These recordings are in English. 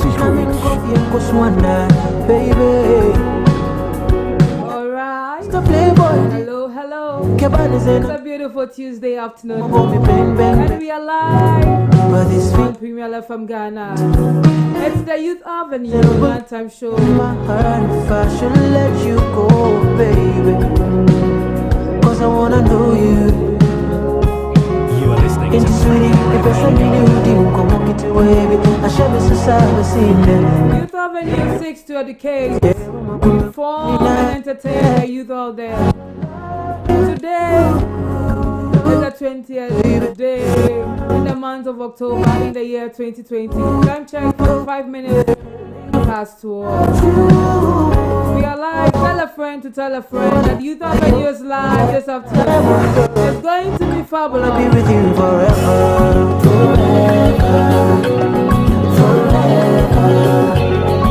secrets. Alright. Hello. It's a beautiful Tuesday afternoon. And we are live on Premier FM Ghana. It's the Youth Avenue Lunchtime Show. If I should let you go, baby, cause I wanna know you. You are listening to Youth Avenue 6 to educate, inform and entertain the youth out there. Today is the 20th day in the month of October in the year 2020. Time check 5 minutes past 12. We are live. Tell a friend to tell a friend that Youth Avenue is live this afternoon. It's going to be fabulous. I'll be with you forever.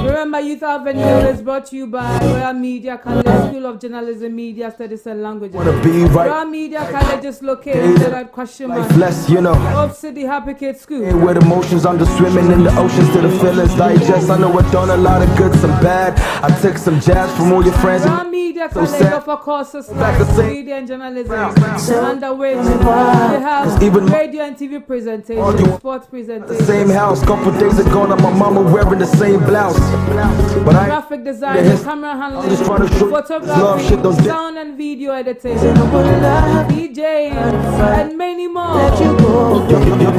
Remember, Youth Avenue is brought to you by Royal Media College, School of Journalism, Media Studies and Languages. Royal Media College is located at Kwashima, you know. Hope City Happy Kids School. With emotions, I'm just swimming in the oceans to the feelings digest. I know I've done a lot of good, some bad. I took some jabs from all your friends. Royal Media College offer courses like media and journalism, under which they have radio and TV presentation, sports presentation. Same house, couple days ago, now my mama wearing the same blouse. But I graphic design, camera handling, photography, sound and video editing, DJ, and many more.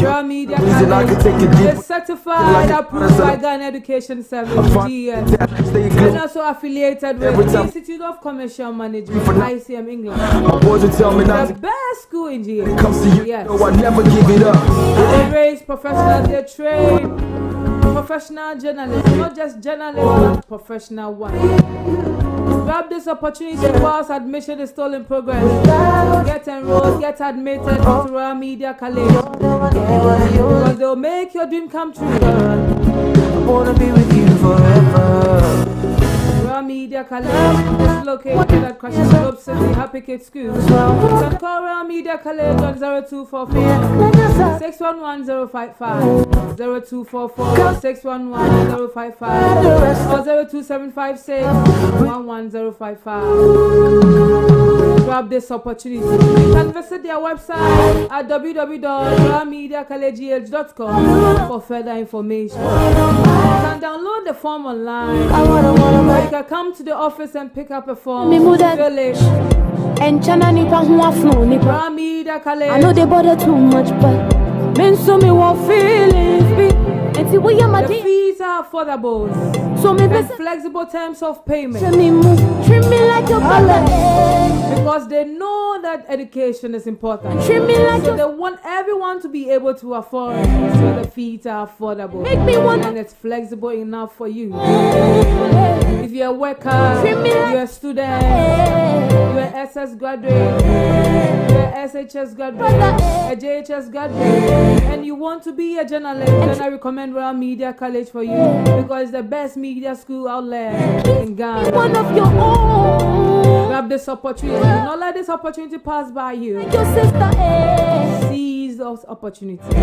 Royal Media College is certified, approved by Ghana Education Service, GS, and also affiliated with the Institute of Commercial Management, ICM England. My boys will tell me not the to best school in GS. When it comes to you, yes. no, I never give it up. They raise professionals, they train professional journalists, not just journalists, but professional ones. Grab this opportunity whilst admission is still in progress. Get enrolled, get admitted to Royal Media College, because they'll make your dream come true. I wanna be with you forever. Royal Media College is located at Kwashima, Hope City Happy Kids School. You can call Royal Media College on 0244 611055, 0244 611055, or 02756 11055. Grab this opportunity. You can visit their website at www.royalmediacollegeh.com for further information. You can download the form online. Or you can come to the office and pick up a form. Fill it. And Chana nipa huwa flow nipa. Royal Media College. I know they bother too much, but men so me want feelings be. And see what you my the fees are affordable. So me and flexible terms of payment. Treat me like a ballet. Because they know that education is important. Treat me like so they want everyone to be able to afford. So the fees are affordable. Make me want and it's flexible enough for you. If you're a worker, you're a student, you're an SS graduate, you're an SHS graduate, a JHS graduate, and you want to be a journalist, then I recommend Royal Media College for you, because it's the best media school out there in Ghana. One of your own. Grab this opportunity. Do not let this opportunity pass by you. Like your sister, seize those opportunities.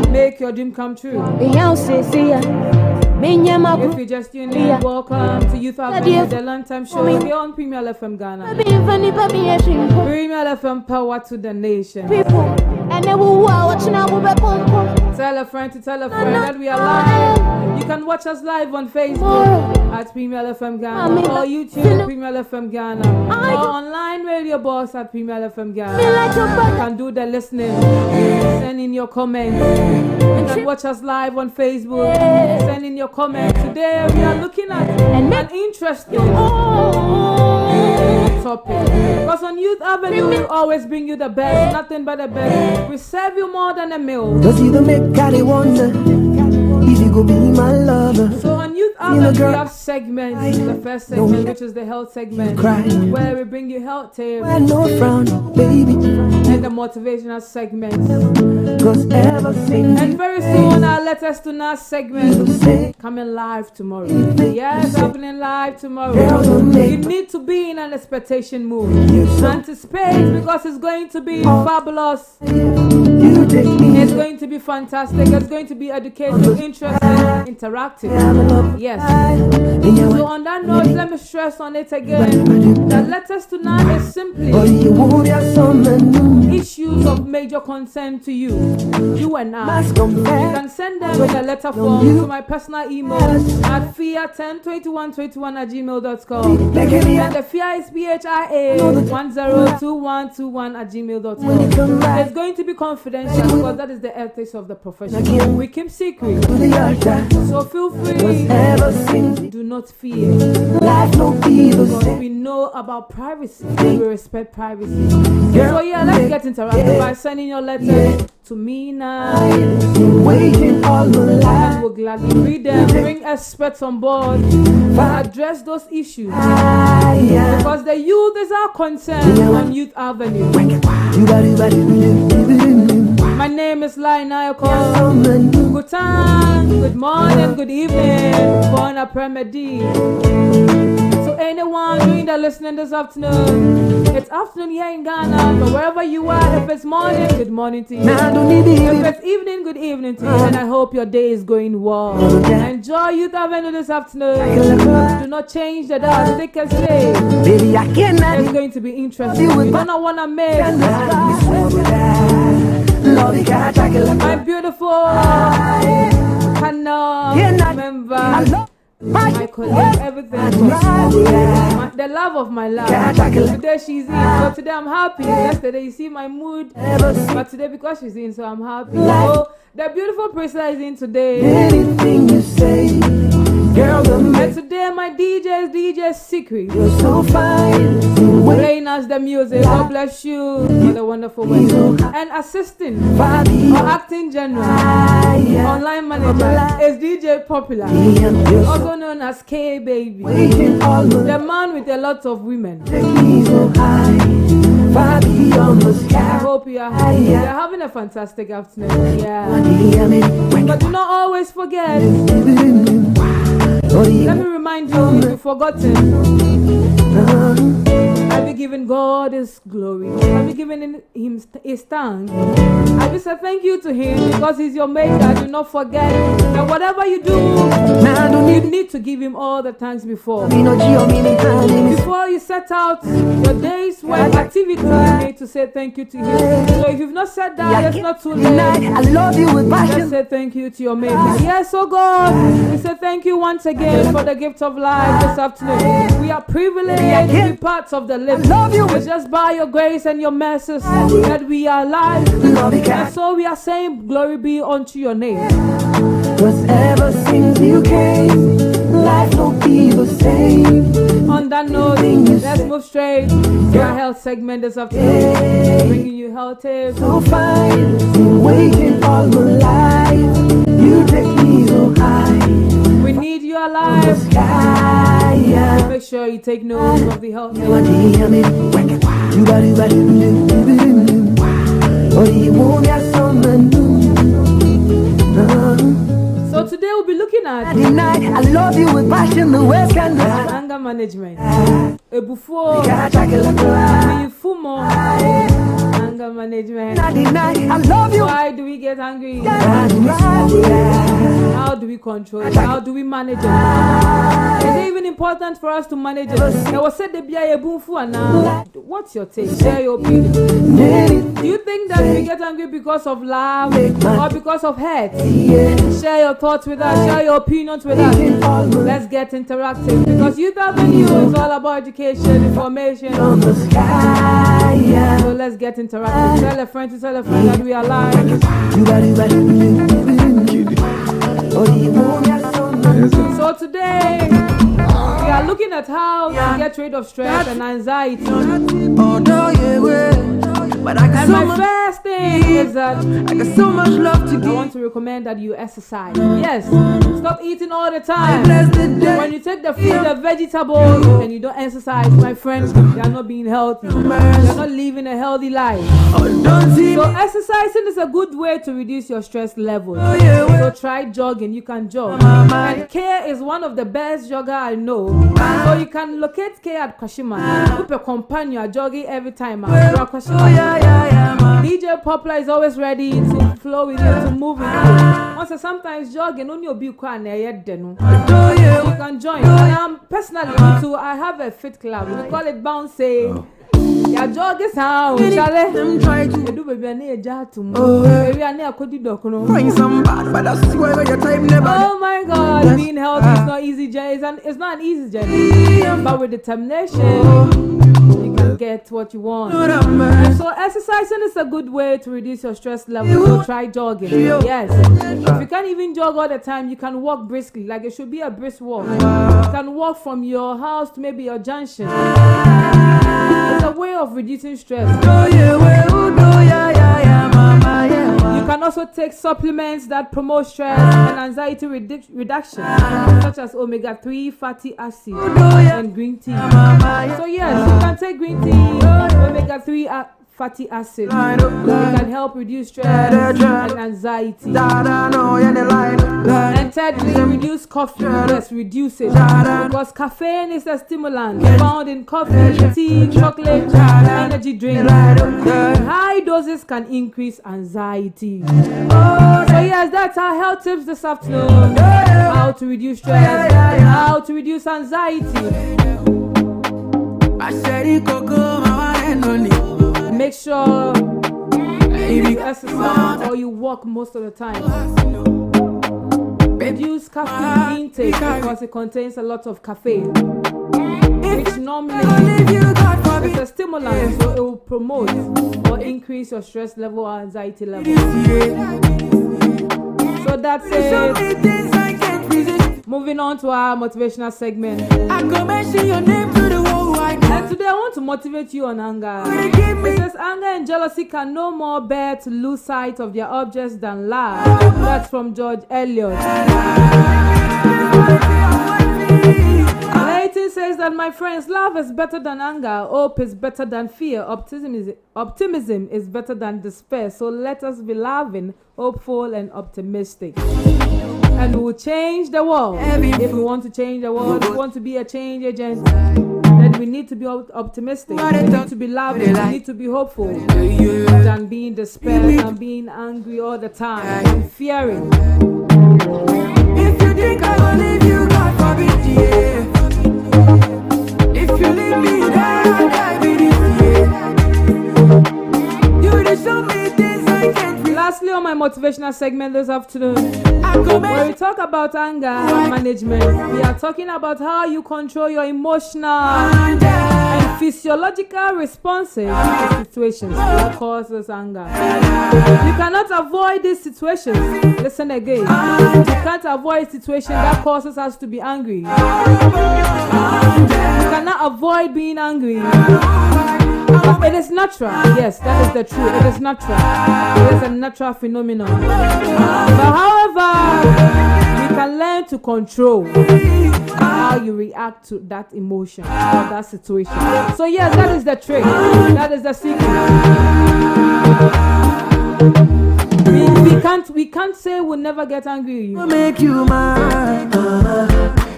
Make your dream come true. If you just tuned in, welcome to Youth Avenue, the Lunchtime Show here on Premier FM Ghana. Premier FM, power to the nation. Tell a friend to tell a friend that we are live. You can watch us live on Facebook at Premier FM Ghana, or YouTube Premier FM Ghana, or online radio boss at Premier FM Ghana. You can do the listening, send in your comments. You can watch us live on Facebook, send in your comments. Today we are looking at an interesting topic, because on Youth Avenue we always bring you the best, nothing but the best. We serve you more than a meal. Does you make Daddy wonder if you go be my lover? So on Youth Avenue we have segments. The first segment, which is the health segment, where we bring you health tips, no frown, baby, and the motivational segment. And very soon our Letters to Nas segment coming live tomorrow. Yes, happening live tomorrow. You need to be in an expectation mood. Anticipate, because it's going to be fabulous. It's going to be fantastic. It's going to be educative, interesting, interactive. Yes. So on that note, let me stress on it again. The letters tonight is simply issues of major concern to you. You and I. You can send them in a letter form to my personal email at fia102121@gmail.com. And the FIA is PHIA102121@gmail.com. It's going to be confidential because that is the ethics of the profession. We keep secret. So feel free. Do not fear. Because we know about privacy. We respect privacy. So yeah, let's get interactive by sending your letter to me now. And we'll gladly read them. Bring experts on board to address those issues. Because the youth is our concern on Youth Avenue. My name is Lai Nayako. Good time, good morning, good evening. Bon après-midi. So anyone doing that listening this afternoon, it's afternoon here in Ghana, but wherever you are, if it's morning, good morning to you. If it's evening, good evening to you. And I hope your day is going well. Enjoy Youth Avenue this afternoon. Do not change the dial. Take a stay. It's going to be interesting. You don't want to miss. My beautiful Hannah member, my colleague, everything. The love of my life. Today she's in, so today I'm happy. Yesterday you see my mood, but today because she's in, so I'm happy. So the beautiful Priscilla is in today. Anything you say, girl, and today my DJ is DJ Secret. You're so fine. Playing us the music. God bless you for the wonderful way. And assisting or acting general, online manager is DJ Popular, also known as K Baby, the man with a lot of women. I hope you are happy. You're having a fantastic afternoon. Yeah. But do not always forget. Let me remind you, if you've forgotten, I'll be giving God His glory. I'll be giving Him His thanks. I will say thank you to Him because He's your maker. Do not forget that whatever you do, you need to give Him all the thanks before. Before you set out your day's work activity, you need to say thank you to Him. So if you've not said that, it's not too late. I love you with passion. Just say thank you to your maker. Yes, oh God, we say thank you once again for the gift of life this afternoon. We are privileged to be parts of the living. It's just by your grace and your mercies that we are alive. And so we are saying glory be unto your name. Cause ever since you came, life won't be the same. On that note, let's move straight to our health segment this afternoon. Bringing you health tips. So fine, been waiting all my life. You take me so high. We need you alive. Make sure you take note of the health tips. So today we'll be looking at I love you with passion, the West can anger management. Before anger management. I love you. Why do we get angry? How do we control it? How do we manage it? Is it even important for us to manage it? I was said now. What's your take? Share your opinion. Do you think that we get angry because of love or because of hate? Share your thoughts with us. Share your opinions with us. Let's get interactive because Youth Avenue is all about education, information. So let's get interactive. Tell a friend to tell a friend that we are live. So today we are looking at how to get rid of stress and anxiety. And my first thing is that I got so much love to give. I want to recommend that you exercise. Yes, stop eating all the time. When you take the fruit, the vegetables, and you don't exercise, my friends, you are not being healthy. You are not living a healthy life. So exercising is a good way to reduce your stress level. So try jogging. You can jog. And Care is one of the best jogger I know. So you can locate Care at Kashima. Put a companion jogging every time. DJ Popular is always ready to flow with you, to move with you. Also, sometimes jogging only be quite near you can join. And personally, too, I have a fit club. We call it Bounce. Yeah, jogging sound. Them try to do baby near Jatum. Baby, I near could do Bring some bad, but that's why your time never. Oh my God, being healthy is not easy journey. It's not an easy journey, but with determination, you can get what you want. So exercising is a good way to reduce your stress level. So try jogging. Yes, if you can't even jog all the time, you can walk briskly. Like it should be a brisk walk. You can walk from your house to maybe your junction. It's a way of reducing stress. You can also take supplements that promote stress and anxiety reduction, such as omega-3 fatty acid and green tea. So yes, you can take green tea, omega-3 fatty acid. It can help reduce stress and anxiety. And thirdly, reduce coffee. Yes, reduce it. Because caffeine is a stimulant found in coffee, tea, chocolate, energy drink. High doses can increase anxiety. So yes, that's our health tips this afternoon. How to reduce stress, how to reduce anxiety. Make sure you exercise or you walk most of the time. Reduce caffeine intake because it contains a lot of caffeine, which normally is a stimulant, so it will promote or increase your stress level or anxiety level. So that's it. Moving on to our motivational segment. And today I want to motivate you on anger. It says anger and jealousy can no more bear to lose sight of their objects than love. That's from George Eliot. Layton says that, my friends, love is better than anger, hope is better than fear, optimism is better than despair. So let us be loving, hopeful, and optimistic. And we will change the world. If we want to change the world, if we want to be a change agent, then we need to be optimistic. We need to be loving. We need to be hopeful. Than being despair and being angry all the time and fearing. If you think I will leave you, God forbid, yeah. If you leave me, then I'll die with it, yeah. You will show me things I can't be. Lastly, on my motivational segment this afternoon, when we talk about anger management, we are talking about how you control your emotional and physiological responses to situations that causes anger. You cannot avoid these situations. Listen again. You can't avoid situations that causes us to be angry. You cannot avoid being angry. It is natural. Yes, that is the truth. It is natural. It is a natural phenomenon. But however, you can learn to control how you react to that emotion or that situation. So yes, that is the trick. That is the secret. We can't say we'll never get angry. Make you mine.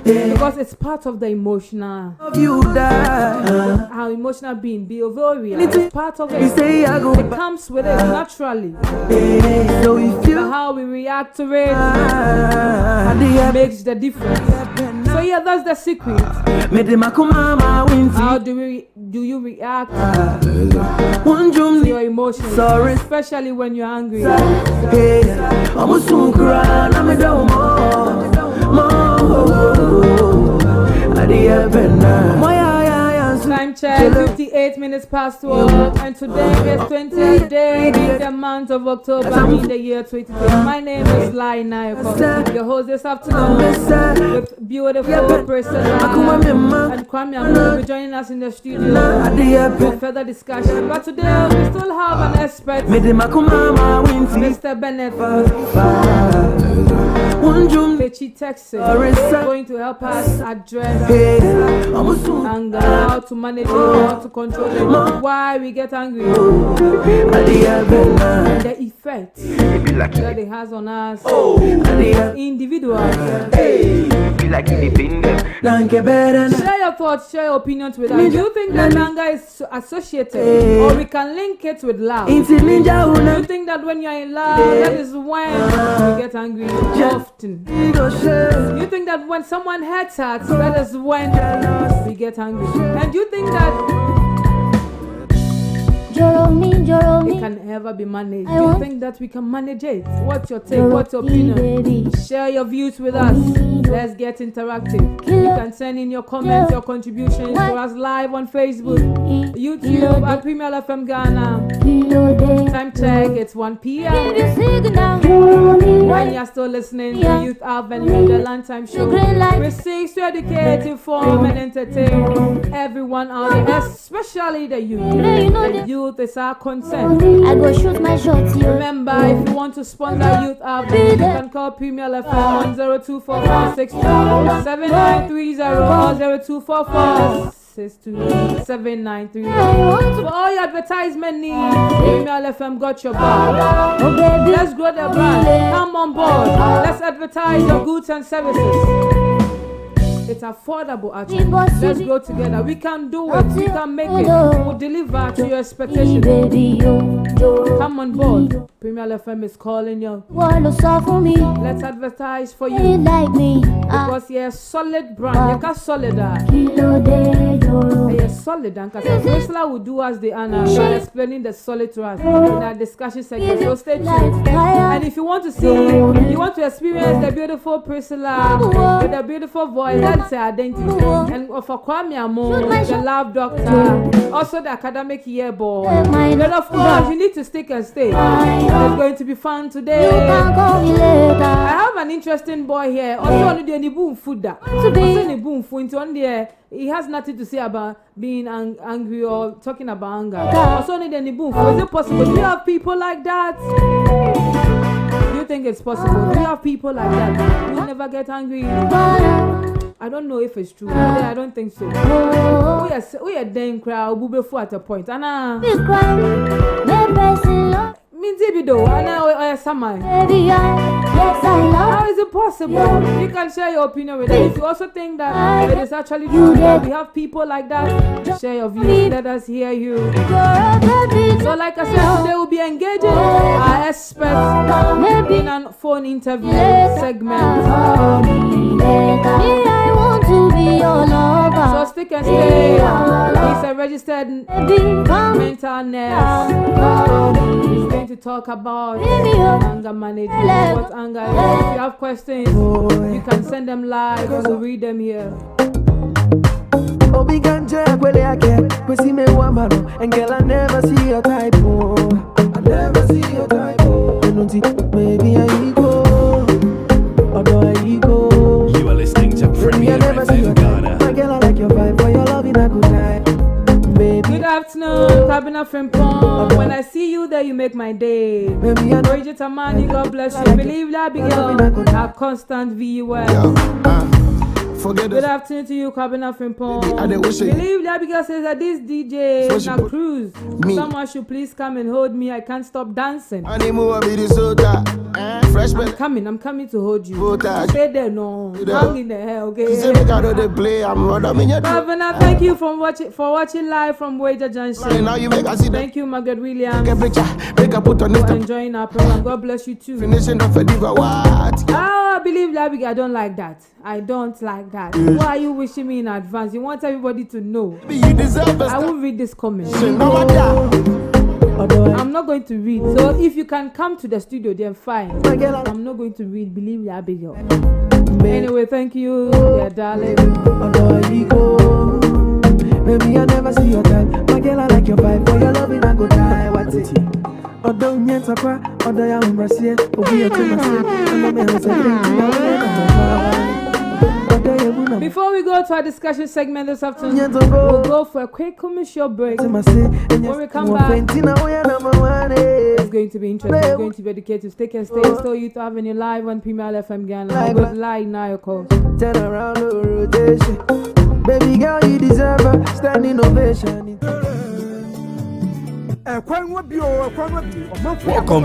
Because it's part of the emotional. How emotional being, be ovarian. It's part of it. It comes with it naturally. So if you How we react to it makes the difference. So yeah, that's the secret. How do you react to your emotions, especially when you're angry? Time check, 58 minutes past 12, and today is 20th day in the month of October in the year 2020. My name is Lai Nayako, your host this afternoon with beautiful Priscilla and Kwame will be joining us in the studio for further discussion. But today we still have an expert, Mr. Bennett Pechi Texas, going to help us address anger, how to manage it, how to control it, why we get angry. and the effect It be like that it has on us Hey, as individuals. it be like it been there. Share your thoughts, share your opinions with us. Do you think that anger is associated or we can link it with love? Do you think that when you're in love, that is when you get angry often? Do you think that when someone hurts us, that is when we get angry? And do you think that it can ever be managed? Do you think that we can manage it? What's your take? What's your opinion? Share your views with us. Let's get interactive. You can send in your comments, your contributions to us live on Facebook, YouTube at Premier FM Ghana. Time check, it's 1 p.m. When you're still listening to Youth Avenue, the Lunchtime Show, we seek to educate, inform, and entertain everyone out there, especially the youth. The youth is our concern. I go shoot my shots here. Remember, if you want to sponsor Youth Avenue, you can call Premier FM on 0244627930 or 0244627930. For all your advertisement needs, Premier FM got your back. Oh baby, Let's grow the brand. Come on board. Let's advertise your goods and services. It's affordable actually. Let's go together. We can do it. We can make it. We'll deliver to your expectations. baby, Come on board. Premier FM is calling you. what looks all for me? Let's advertise for You you. like me? Because you're a solid brand. You're a solid. Kilo de Joro. You're solid. And Whistler will do us the honor by explaining the solid to us in our discussion segment. So stay tuned. And if you want to see, you want to experience the beautiful Priscilla with a beautiful voice, that's her identity. And for Kwame Amo, the love doctor, also the academic year boy. Then of course, you need to stick and stay. It's going to be fun today. Call me later. I have an interesting boy here. Also, on the boom food that. Also, the boom food on there. He has nothing to say about being angry or talking about anger. Also, on the boom food. Is it possible? Do you have people like that? Do you think it's possible? Do you have people like that who never get angry? I don't know if it's true. I don't think so. We are damn crowd. We be at a point. Anna. Big crime, no person love. Means if though, Anna or Samai. Baby, yes, I love. How is it possible? You can share your opinion with us. If you also think that it is actually true that we have people like that, share your views. Let us hear you. You're a baby, So like I said, today we'll be engaging our experts in a phone interview segment. I want to be your lover. So stick and stay. He's a registered mental nurse. He's going to talk about anger management, what anger is. If you have questions, you can send them live. We'll read them here. Obi ganja kwele yake kwesi me wamano and girl I never see your type oh. I never see your type oh. Maybe I go although I go. You are listening to Premier FM Ghana. My girl I like your vibe for your love in a good night. Baby, Good afternoon, Cabina Frimpong. When I see you there, you make my day. baby I know Bridget Amani, God bless you. Believe that Abigail, our constant viewers. Forget Good it. afternoon to you, Cabina Frimpong. I didn't wish it. Believe that Abigail says that this DJ So she na put cruise. me. Someone should please come and hold me. I can't stop dancing. Animal be the soda. Freshman. I'm coming to hold you. Water. Stay there, no. Hang in the hair, He say okay? make I know they play. I'm rather me your Governor, thank you for watching live from Wager Junction. now you make I see the Thank you, Margaret Williams, picture. Make I put on for it. enjoying our program. God bless you too. Finishing off a diva. What? I believe that I don't like that. I don't like that. Why are you wishing me in advance? You want everybody to know. You deserve I a won't read this comment. no matter. although I'm not going to read. So if you can come to the studio, then fine. my girl I'm not going to read. Believe me, Abigail. baby Anyway, thank you, yeah, darling. although I go. Baby I never see your type. My girl I like your vibe for your love in a good night. What's it? Although nyenta kwa, although ya umrasie, obi otemase, and me has a drink. Before we go to our discussion segment this afternoon, Nyenta we'll go. go for a quick commercial break. When It's going to be interesting. It's going to be educative. Stay and stay. Still Youth Avenue live on Premier FM Ghana. Good live now, of course. Turn around the rotation. Baby girl, you deserve a standing ovation. Welcome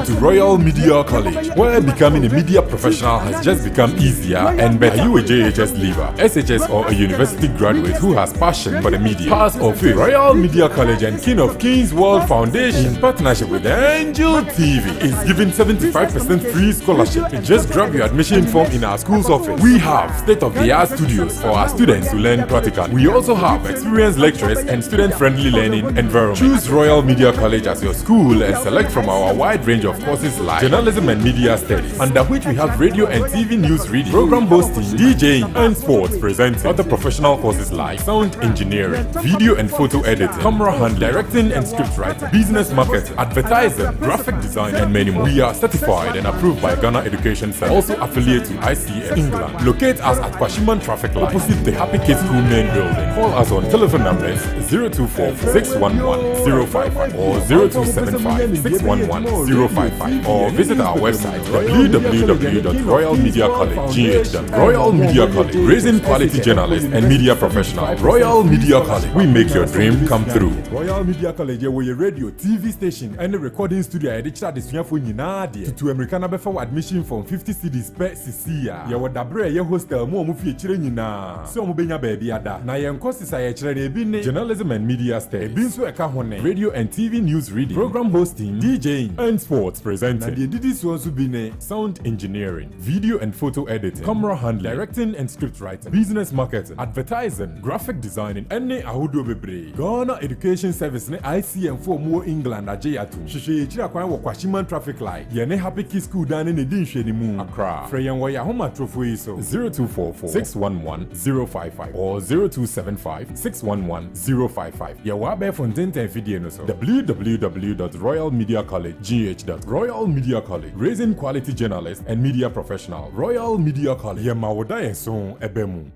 to Royal Media College, where becoming a media professional has just become easier and better. Are you a JHS leaver, SHS, or a university graduate who has passion for the media? Pass or fail. Royal Media College and King of Kings World Foundation, in partnership with Angel TV, is giving 75% free scholarship. Just grab your admission form in our school's office. We have state-of-the-art studios for our students to learn practically. We also have experienced lecturers and student-friendly learning environment. Choose Royal Media College as your school and select from our wide range of courses like journalism and media studies, under which we have radio and TV news reading, program hosting, DJing, and sports presenting. Other professional courses like sound engineering, video and photo editing, camera handling, directing and script writing, business marketing, advertising, graphic design, and many more. We are certified and approved by Ghana Education Service, also affiliated to ICF England. Locate us at Kwashiman Traffic Light, opposite the Happy Kids School main building. Call us on telephone numbers 024 611 055 or 0275 611 055, or visit our website www.royalmediacollegegh.com. Royal Media College, raising quality journalists and media professionals. Royal Media College, we make your dream come through. Royal Media College, we a radio, TV station, and a recording studio. I reached out this year for to Americana before admission from 50 CDs per CC. Ya wadabre ye hostel mo mu chire nyina. So mo benya baby ada. Na ye nkosi sa ye chire na ebi ne journalism and media studies. Ebi nso eka hone radio and TV news reading, program hosting, DJing, and sports presenting. Na the didi so also be ne sound engineering, video and photo editing, camera handling, directing and script writing, business marketing, advertising, graphic designing, and ne ahodo bebre. Ghana Education Service ne ICM for more England ajeyatu. Shishye chira kwan wo Kwashiman Traffic Light. Ye ne Happy Kids School dan ne din hwe ni mu. Accra. Freyan wo ya homa trofo yi so 0244 611 055 or 0275 611 055. Ye wa be Fontaine video no so www.royalmediacollegegh.com. Royal Media College, raising quality journalists and media professionals. Royal Media College, ye mawoda yen son ebemu.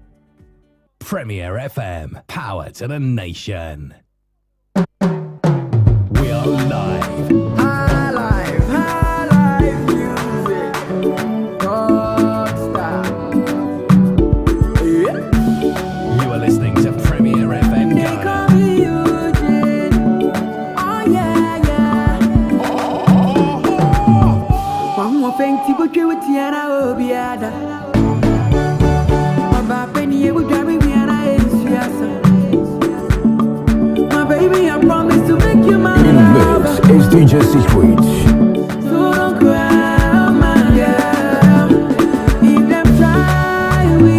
Premier FM, power to the nation. We are live. High life music. Rockstar. Yeah. You are listening to Premier FM They Ghana. call me Eugene. Oh yeah. One more thing to go through with Tiana Obiada. My penny would drive me and I my baby, I promise to make you my lover. This is DJ Secret. So don't cry, my girl. If them try, we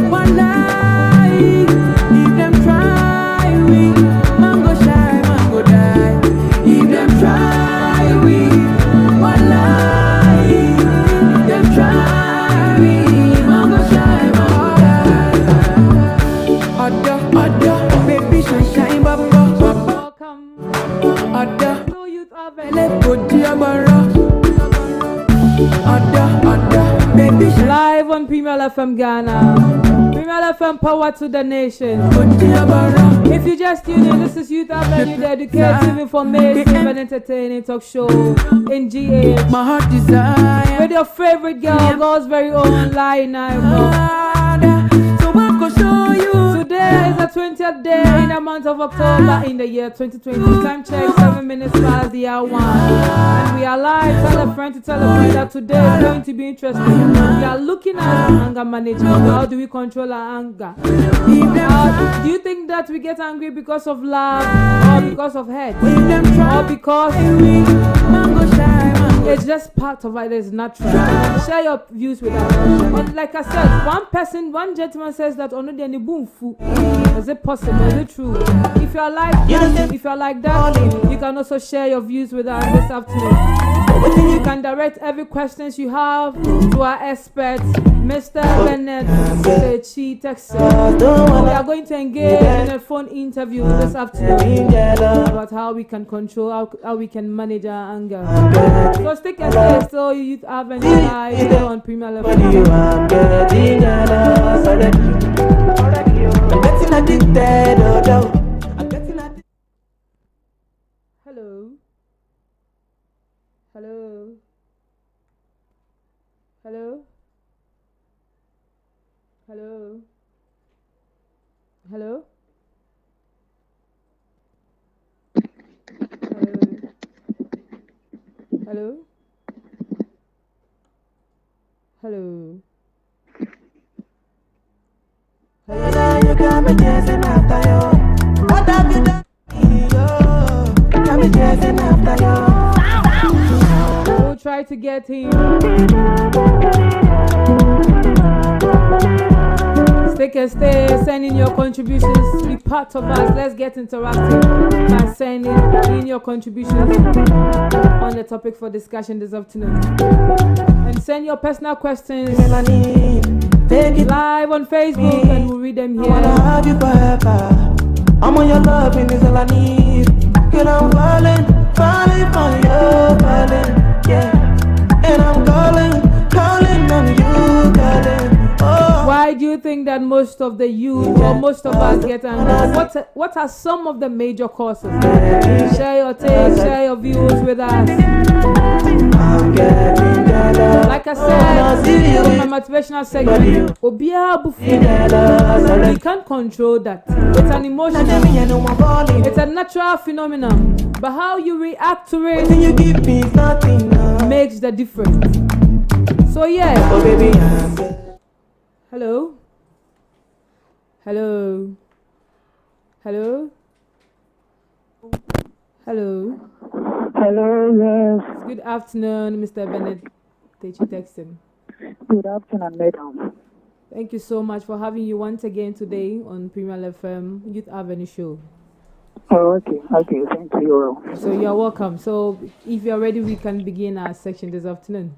one lie. If them try, we mango shy, mango die. If them try, we one lie. If them try, we mango shy, mango die. Other, baby, shine, baba. Welcome Other. to Youth Avenue. Live on Premier FM Ghana. Premier FM, power to the nation. If you just tune in, this is Youth Avenue, the educative, informative, and entertaining talk show in GH. My heart desire. With your favorite girl, God's very own Lina. So I can show you. Today is the 20th day in the month of October in the year 2020. Time check 7 minutes past the hour 1. And we are live. Tell a friend to tell a friend that today is going to be interesting. We are looking at anger management. How do we control our anger? Do you think that we get angry because of love or because of hate? Or because it's just part of it, it's natural. Share your views with us. And like I said, one gentleman says that on the boom fu. Is it possible? Is it true? If you are like that, you can also share your views with us this afternoon. You can direct every questions you have to our experts, Mr. Bennett Sechi Texas. We are going to engage in a phone interview this afternoon about how we can control, how we can manage our anger. So stick and stay, so Youth Avenue live here on Premier Level. Hello. Hello. Hello. Hello. Hello. Hello. Hello? Hello? You got me chasing after you. What have you done? You got me chasing after you. We'll try to get him. Stick and stay, send in your contributions, be part of us. Let's get interactive by sending in your contributions on the topic for discussion this afternoon. And send your personal questions live on Facebook and we'll read them here. I wanna have you forever. I'm on your loving is all I need. Girl, I'm falling for you, falling, yeah. And I'm calling on you, calling. Oh. Why do you think that most of the youth or most of us get angry? What are some of the major causes? Share your takes, share your views with us. Like I said in my motivational segment, we can't control that. It's an emotion. It's a natural phenomenon. But how you react to it makes the difference. So yeah. Hello? Hello? Hello? Hello? Hello, yes. Good afternoon, Mr. Bennett. Texton. Good afternoon, madam. Thank you so much for having you once again today on Premier FM Youth Avenue Show. Oh, okay, thank you. So you're welcome. So if you're ready, we can begin our section this afternoon.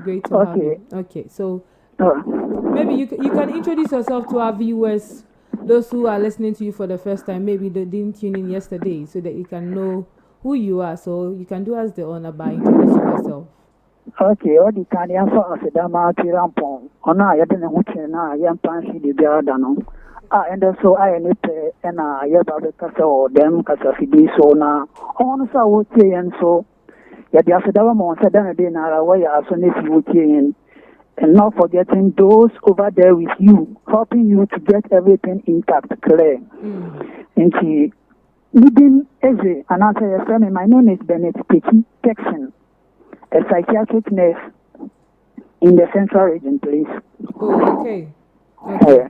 Great to have you. Okay, so maybe you can introduce yourself to our viewers, those who are listening to you for the first time. Maybe they didn't tune in yesterday, so that you can know who you are. So you can do us the honor by introducing yourself. Okay, all the can answer as a dama tirampon. On I didn't know I am fancy the Biadano. And also I need to and I have a casa or them Casafidi so now. On so would say and so. Yet the Asadama said then again, I way as soon as you would in. And not forgetting those over there with you, helping you to get everything intact, clear. And she, even Eze, and answer your friend, my name is Bennett Texton, a psychiatric nurse in the central region, please. Oh, okay. Okay.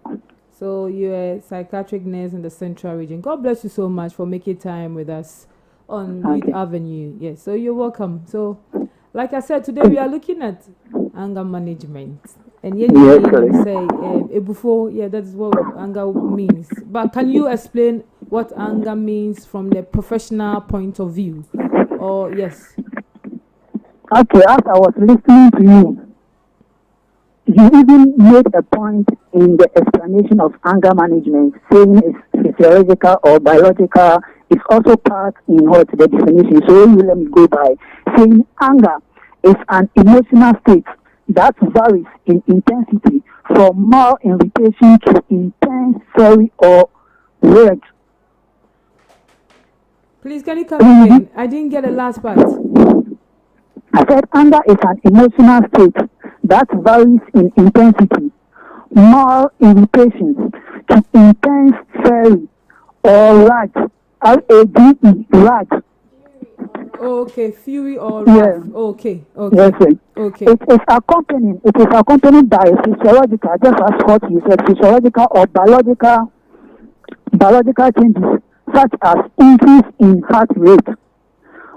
So you're a psychiatric nurse in the central region. God bless you so much for making time with us on Youth Avenue. Yes, so you're welcome. So, like I said, today we are looking at anger management. And yet you say before, that's what anger means. But can you explain what anger means from the professional point of view? Or yes. Okay, as I was listening to you, you even made a point in the explanation of anger management, saying it's physiological or biological. It's also part in what the definition. So you let me go by saying anger is an emotional state that varies in intensity from mild irritation to intense fury or rage. Please, can you come again? I didn't get the last part. I said anger is an emotional state that varies in intensity, mild irritation to intense fury or rage. R-A-D-E, rage. Okay, fury or wrath. Yes. Okay. Yes, sir. Okay. It is accompanied by physiological, just as what you said, physiological or biological changes such as increase in heart rate,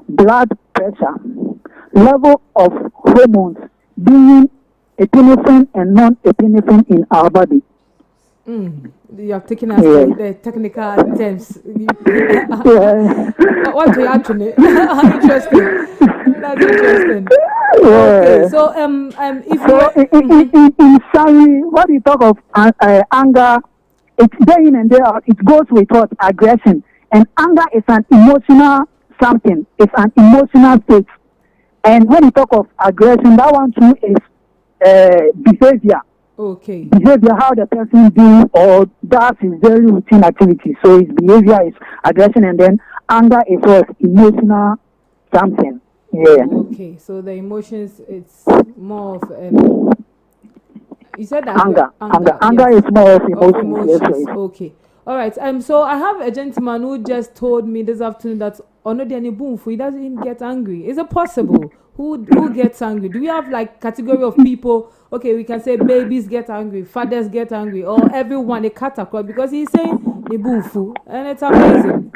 blood pressure, level of hormones, being epinephrine and non-epinephrine in our body. You have taken us to the technical terms. What you actually? Interesting. That's interesting. Okay, so in summary, what you talk of anger, it's day in and day out. It goes with what aggression, and anger is an emotional something. It's an emotional state, and when you talk of aggression, that one too is behavior. Okay. Behavior, how the person do or does his daily routine activity. So his behavior is aggression, and then anger is what emotional something. Yeah. Okay, so the emotions, it's more of you said that anger. Anger yes. is more of emotions. Yes, Okay. All right. So I have a gentleman who just told me this afternoon that he doesn't get angry. Is it possible? Who gets angry? Do we have like category of people? Okay, we can say babies get angry, fathers get angry, or everyone a cut across, because he's saying Nibufu, and it's amazing.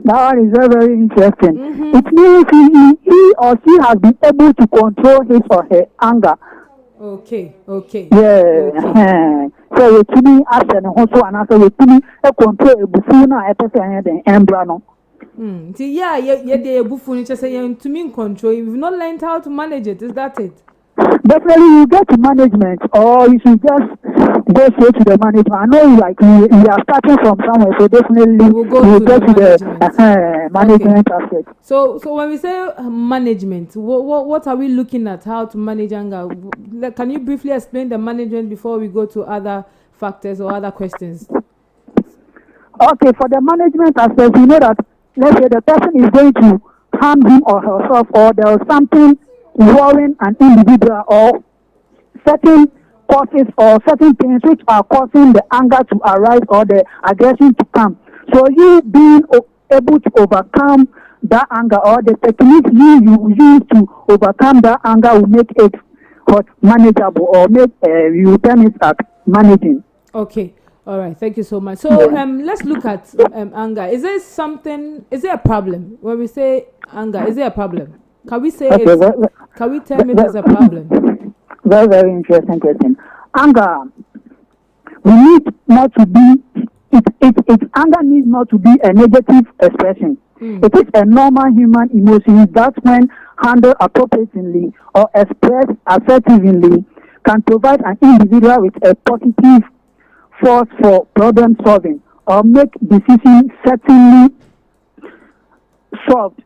That one is very, very interesting. Mm-hmm. It means he or she has been able to control his or her anger. Okay. Yeah. Okay. So you to me after and also and after you to me a control a bufuna a person the embrano. Yeah, buffooning just saying to me in control. You've not learned how to manage it, is that it? Definitely you get to management, or you should just go straight to the management. I know like we are starting from somewhere, so definitely we'll get to the management okay. aspect. So when we say management, what are we looking at? How to manage anger? Can you briefly explain the management before we go to other factors or other questions? Okay, for the management aspect, you know that let's say the person is going to harm him or herself, or there is something worrying an individual, or certain causes or certain things which are causing the anger to arise or the aggression to come. So you being able to overcome that anger, or the techniques you use to overcome that anger will make it manageable, or make you turn it at managing. Okay. All right, thank you so much. So let's look at anger. Is it a problem? When we say anger, is it a problem? Can we say can we term it as a problem? Very, very interesting question. Anger, we need not to be, anger needs not to be a negative expression. It is a normal human emotion that when handled appropriately or expressed assertively can provide an individual with a positive force for problem solving, or make decisions certainly solved,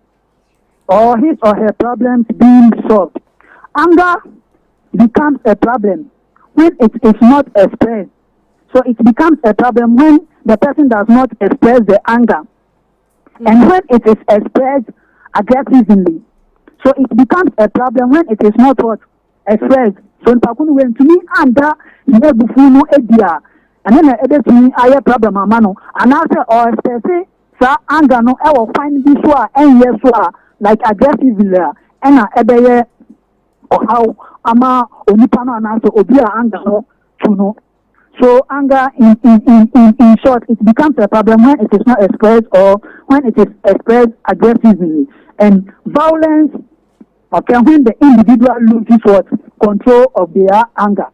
or his or her problems being solved. Anger becomes a problem when it is not expressed. So it becomes a problem when the person does not express the anger, and when it is expressed aggressively. So it becomes a problem when it is not expressed. So to me, anger and then to me, I have problem, mano. And after or express sa anger no, I will find this one and yes, like aggressively, and or how ama onipano and also obia anger no to know. So anger in short, it becomes a problem when it is not expressed or when it is expressed aggressively. And violence occurs when the individual loses control of their anger.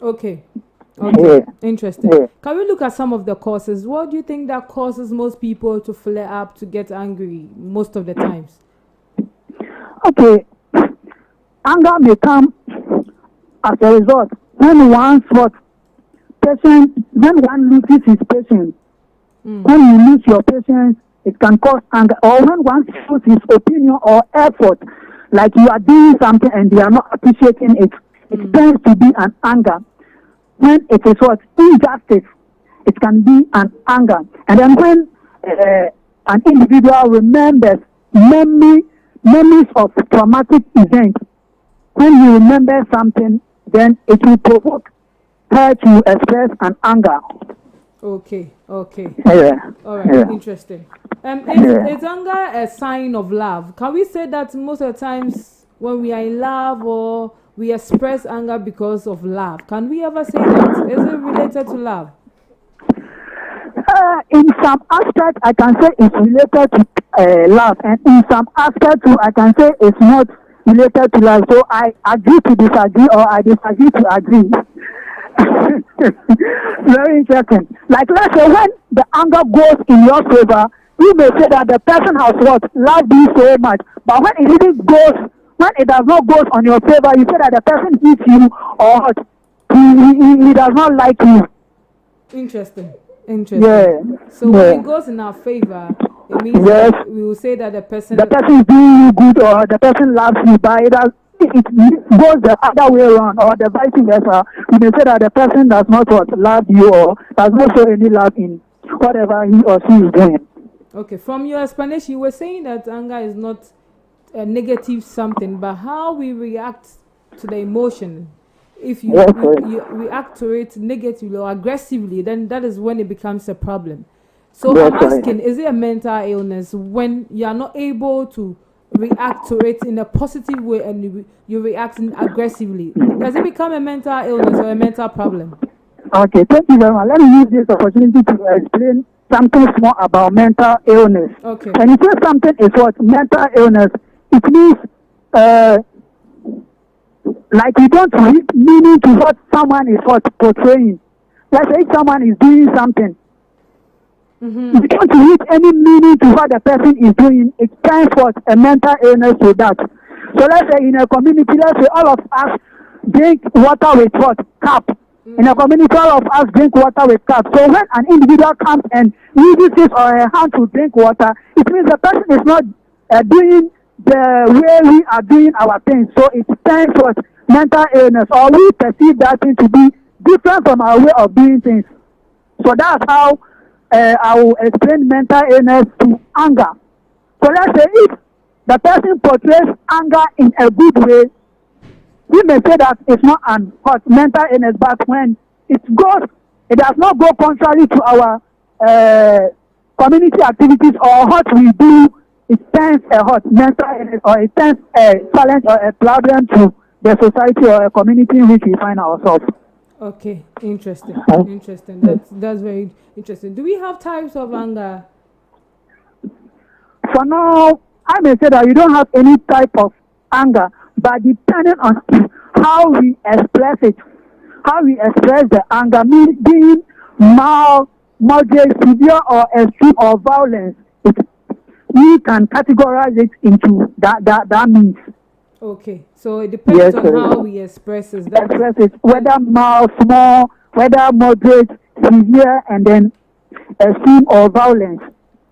Okay. Yeah. Interesting. Yeah. Can we look at some of the causes? What do you think that causes most people to flare up, to get angry most of the times? Okay. Anger may come as a result when one loses his patience. When you lose your patience, it can cause anger. Or when one shows his opinion or effort, like you are doing something and they are not appreciating it, it tends to be an anger. When it is injustice, it can be an anger. And then when an individual remembers memories of traumatic events, when you remember something, then it will provoke her to express an anger. Okay. Yeah. All right, yeah. Interesting. Is anger a sign of love? Can we say that most of the times when we are in love or we express anger because of love? Can we ever say that? Is it related to love? In some aspect, I can say it's related to love, and in some aspect too, I can say it's not related to love. So I agree to disagree, or I disagree to agree. Very interesting. Like let's say when the anger goes in your favor, you may say that the person has loved you so much, but when it does not go on your favor, you say that the person hates you or he does not like you. Interesting. Yeah. So when it goes in our favor, it means that we will say that the person is doing you good, or the person loves you, but it goes the other way around, or the vice versa. You may say that the person does not love you, or does not show any love in whatever he or she is doing. Okay, from your explanation, you were saying that anger is not a negative something, but how we react to the emotion if Yes, you react to it negatively or aggressively, then that is when it becomes a problem. So Yes, I'm asking, is it a mental illness when you are not able to react to it in a positive way and you react aggressively? Does it become a mental illness or a mental problem? Okay, thank you very much. Let me use this opportunity to explain something more about mental illness. Okay. When you say something is what mental illness, it means like you don't read meaning to what someone is what portraying. Let's say if someone is doing something, you don't read any meaning to what the person is doing. It turns what a mental illness to that. So let's say in a community, let's say all of us drink water with what? Cup. In a community, all of us drink water with cup. So when an individual comes and uses his or her hand to drink water, it means the person is not doing the way we are doing our things. So it turns what mental illness, or we perceive that thing to be different from our way of doing things. So that's how I will explain mental illness to anger. So let's say if the person portrays anger in a good way, we may say that it's not an hot mental illness, but when it does not go contrary to our community activities or what we do, it turns a hot mental illness, or it turns a challenge or a problem to the society or a community in which we find ourselves. Okay, interesting. Interesting. That's very interesting. Do we have types of anger? For now, I may say that you don't have any type of anger, but depending on how we express it, how we express the anger, means being mild, moderate, severe, or extreme, or violence, we can categorize it into that means. Okay, so it depends on how we express it. Express it, whether mild, small, whether moderate, severe, and then extreme or violence.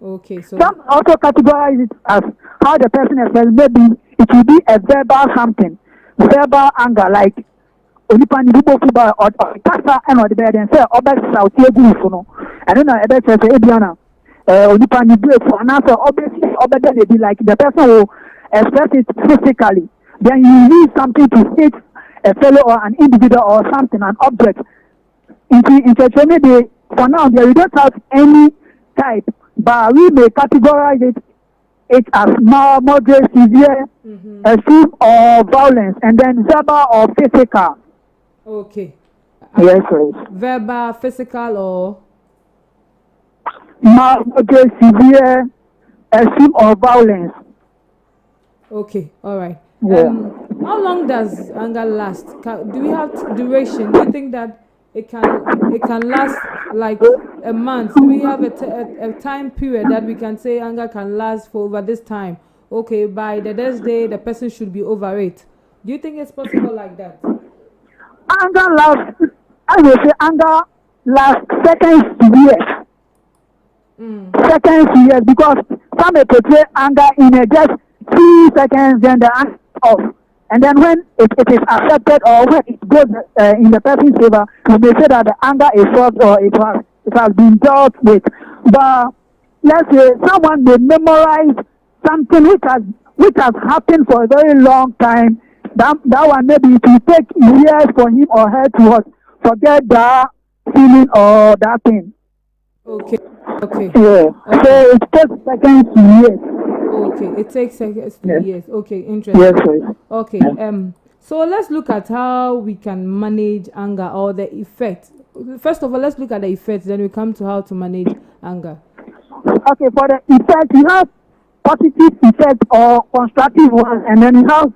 Okay, so some also categorize it as how the person expresses. Maybe it will be a verbal something, verbal anger, like onipa ni bubo fuba or kasa and or the bed and say obet sauti egu no. I don't know ebet say ebiana onipa ni break for an answer obviously obet be like the person will express it physically. Then you need something to hit a fellow or an individual or something, an object. In maybe for now there we don't have any type, but we may categorize it as mild, moderate, severe, extreme, or violence, and then verbal or physical. Okay. Yes, please. Verbal, physical, or mild, moderate, severe, extreme, or violence. Okay, all right. Yeah. How long does anger last? Do we have duration? Do you think that it can last like a month? Do we have a time period that we can say anger can last for over this time? Okay, by the next day the person should be over it. Do you think it's possible like that? Anger lasts, I will say anger lasts seconds to years. Seconds to years, because some may portray anger in just 3 seconds, then the anger off. And then when it is accepted or when it goes in the person's favor, we may say that the anger is solved or it has been dealt with. But let's say someone may memorize something which has happened for a very long time. That one maybe it will take years for him or her to forget that feeling or that thing. Okay. Yeah. Okay. So it takes seconds to years. Okay, it takes seconds to years. Okay, interesting. Yes, sir. Okay. So let's look at how we can manage anger or the effect. First of all, let's look at the effects. Then we come to how to manage anger. Okay, for the effect, you have positive effects or constructive ones, and then you have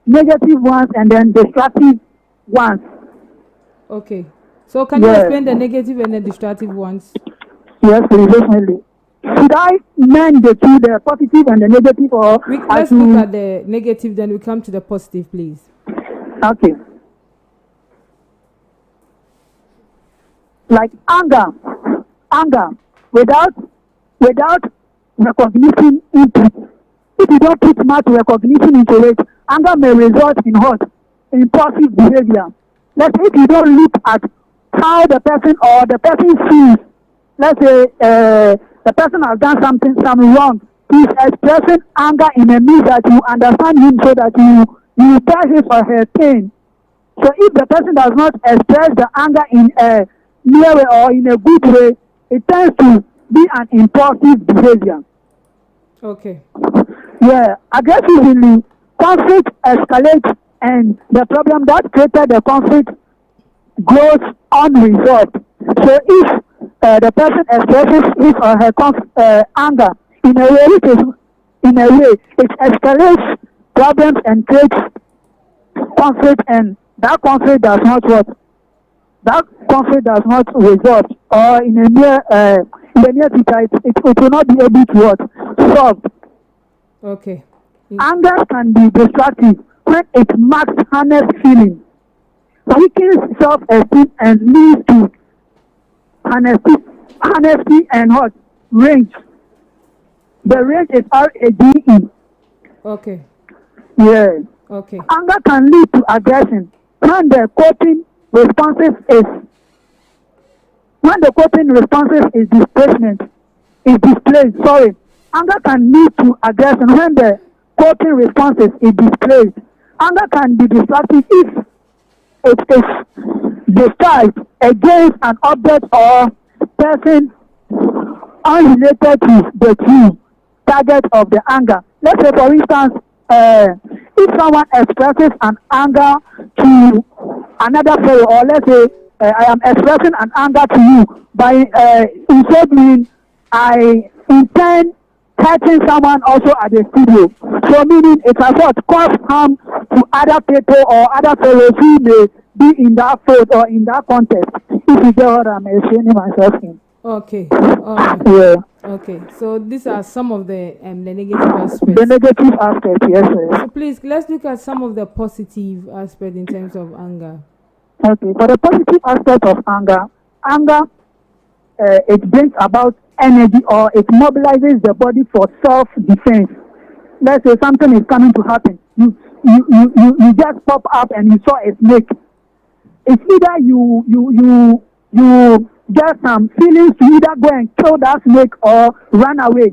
negative ones, and then destructive ones. Okay. So can you explain the negative and the destructive ones? Yes, please, definitely. Should I name the two, the positive and the negative, or let's look at the negative, then we come to the positive, please. Okay. Like anger without recognition input. If you don't put much recognition into it, anger may result in what? Impulsive behavior. Let's say if you don't look at how the person or the person feels, let's say the person has done something wrong, he's expressing anger in a means that you understand him so that you bear his or her pain. So if the person does not express the anger in a near way or in a good way, it tends to be an impulsive behavior. Okay. Yeah, aggressively, conflict escalates and the problem that created the conflict goes unresolved. So if the person expresses his or her anger in a way it escalates problems and creates conflict, and that conflict does not resolve, or in the near future it will not be able to solve. Okay. Anger can be destructive when it marks honest feeling, weakens self-esteem, and leads to honesty and what? Range. The range is RAGE. Okay. Yeah. Okay. Anger can lead to aggression when the coping responses is displayed. Sorry. Anger can lead to aggression when the coping responses is displayed. Anger can be destructive if it is discharged against an object or person unrelated to the true target of the anger. Let's say, for instance, if someone expresses an anger to another fellow, or let's say I am expressing an anger to you by in so doing I intend hurting someone also at the studio. So meaning it has what cause harm to other people or other fellows who may be in that field or in that context. If you get what I'm explaining myself in. Okay. All right. Yeah. Okay. So these are some of the negative aspects. The negative aspect, yes, sir. So please, let's look at some of the positive aspects in terms of anger. Okay. For the positive aspect of anger, it brings about energy, or it mobilizes the body for self-defense. Let's say something is coming to happen. You just pop up and you saw a snake. It's either you get some feelings to either go and kill that snake or run away.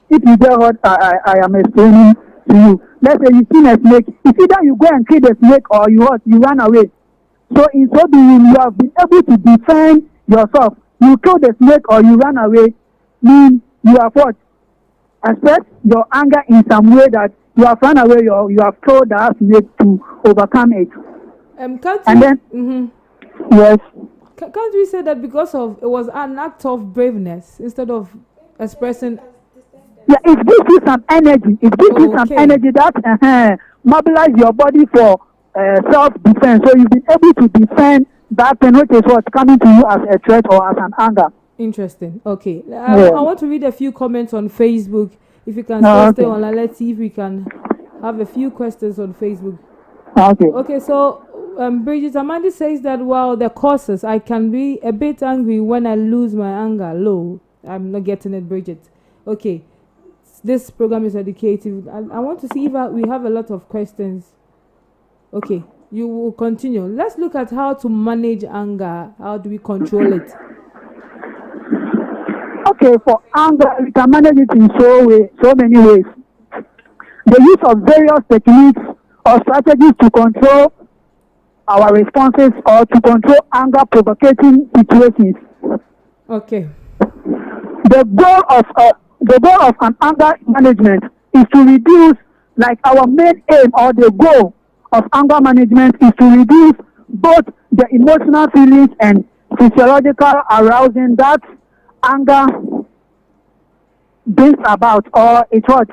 If you get what I am explaining to you. Let's say you see a snake. It's either you go and kill the snake or you run away. So in so doing, you have been able to defend yourself. You kill the snake or you run away, mean you have what? Express your anger in some way that you have run away or you have killed that snake to overcome it. Yes. Can't we say that because of it was an act of braveness instead of expressing? Yeah, it gives you some energy. It gives you some energy that mobilize your body for self-defense. So you've been able to defend that thing which is what's coming to you as a threat or as an anger. Interesting. Okay. I want to read a few comments on Facebook. If you can stay online, let's see if we can have a few questions on Facebook. Okay. Okay, so Bridget Amandi says that while the causes, I can be a bit angry when I lose my anger. Low. I'm not getting it, Bridget. Okay. This program is educative. I want to see if we have a lot of questions. Okay. You will continue. Let's look at how to manage anger. How do we control it? Okay, for anger, we can manage it in so many ways. The use of various techniques or strategies to control our responses or to control anger-provoking situations. Okay. The goal of an anger management is to reduce, like our main aim or the goal of anger management is to reduce both the emotional feelings and physiological arousing that anger brings about, or it's what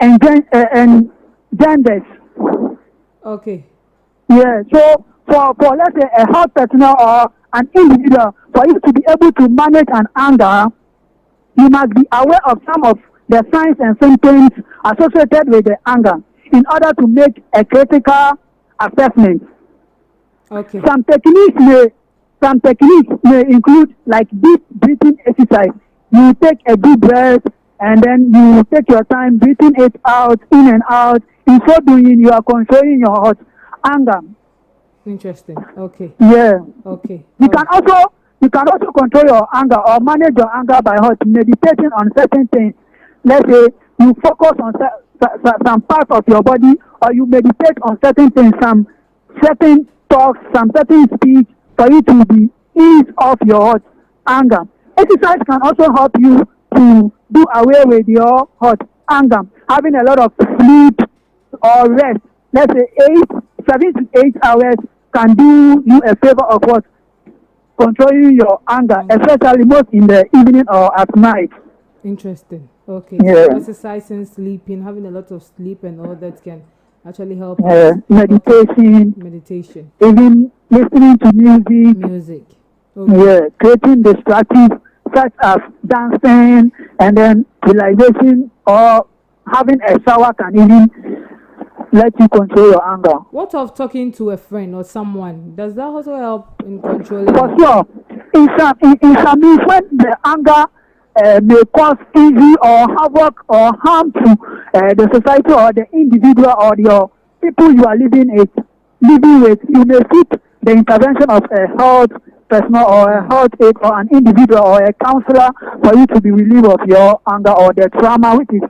engenders. Okay. Yeah. So for let's say a health personnel or an individual, for you to be able to manage an anger, you must be aware of some of the signs and symptoms associated with the anger in order to make a critical assessment. Okay. Some techniques may include like deep breathing exercise. You take a deep breath and then you take your time breathing it out, in and out. In so doing, you are controlling your anger. Interesting. Okay. Yeah. Okay. You can also control your anger or manage your anger by meditating on certain things. Let's say you focus on some parts of your body, or you meditate on certain things, some certain talks, some certain speech for you to be ease off your anger. Exercise can also help you to do away with your anger. Having a lot of sleep or rest, let's say 7 to 8 hours, can do you a favor of what? Controlling your anger, especially most in the evening or at night. Interesting. Okay. Yeah. So exercising, sleeping, having a lot of sleep and all that can actually help. Meditation, even listening to music. Okay. Yeah, creating distractions such as dancing and then relaxation or having a shower can even let you control your anger. What of talking to a friend or someone? Does that also help in controlling? For sure. In some means when the anger may cause injury or havoc or harm to the society or the individual or your people you are living with, you may seek the intervention of a health personal or a health aide or an individual or a counselor for you to be relieved of your anger or the trauma which is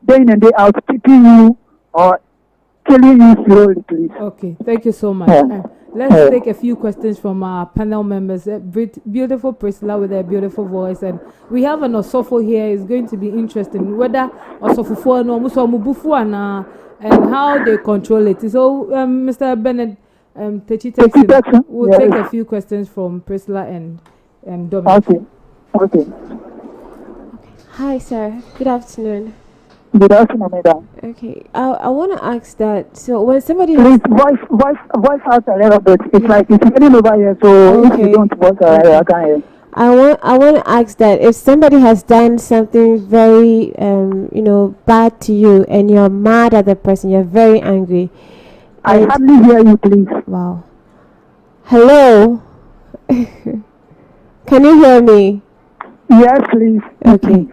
day in and day out keeping you or killing you slowly, please. Okay, thank you so much. Let's take a few questions from our panel members. Beautiful Priscilla with a beautiful voice, and we have an Osofo here. It's going to be interesting whether Osofo and how they control it. So, Mr. Bennett, Techi we'll take a few questions from Priscilla and Dominic. Okay. Hi, sir. Good afternoon. Good afternoon, madam. Okay, I want to ask that. So when somebody please voice out a little bit. It's like it's getting over here, so if you don't voice out, I can't hear. I want to ask that if somebody has done something very bad to you and you're mad at the person, you're very angry. I hardly hear you, please. Wow. Hello. Can you hear me? Yes, please. Okay.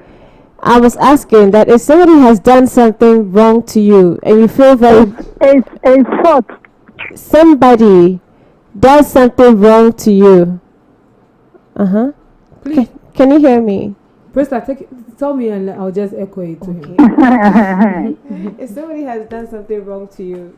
I was asking that if somebody has done something wrong to you and you feel very... It's what? Somebody does something wrong to you. Uh-huh. Please. Can you hear me? Priscilla, tell me and I'll just echo it to him. If somebody has done something wrong to you,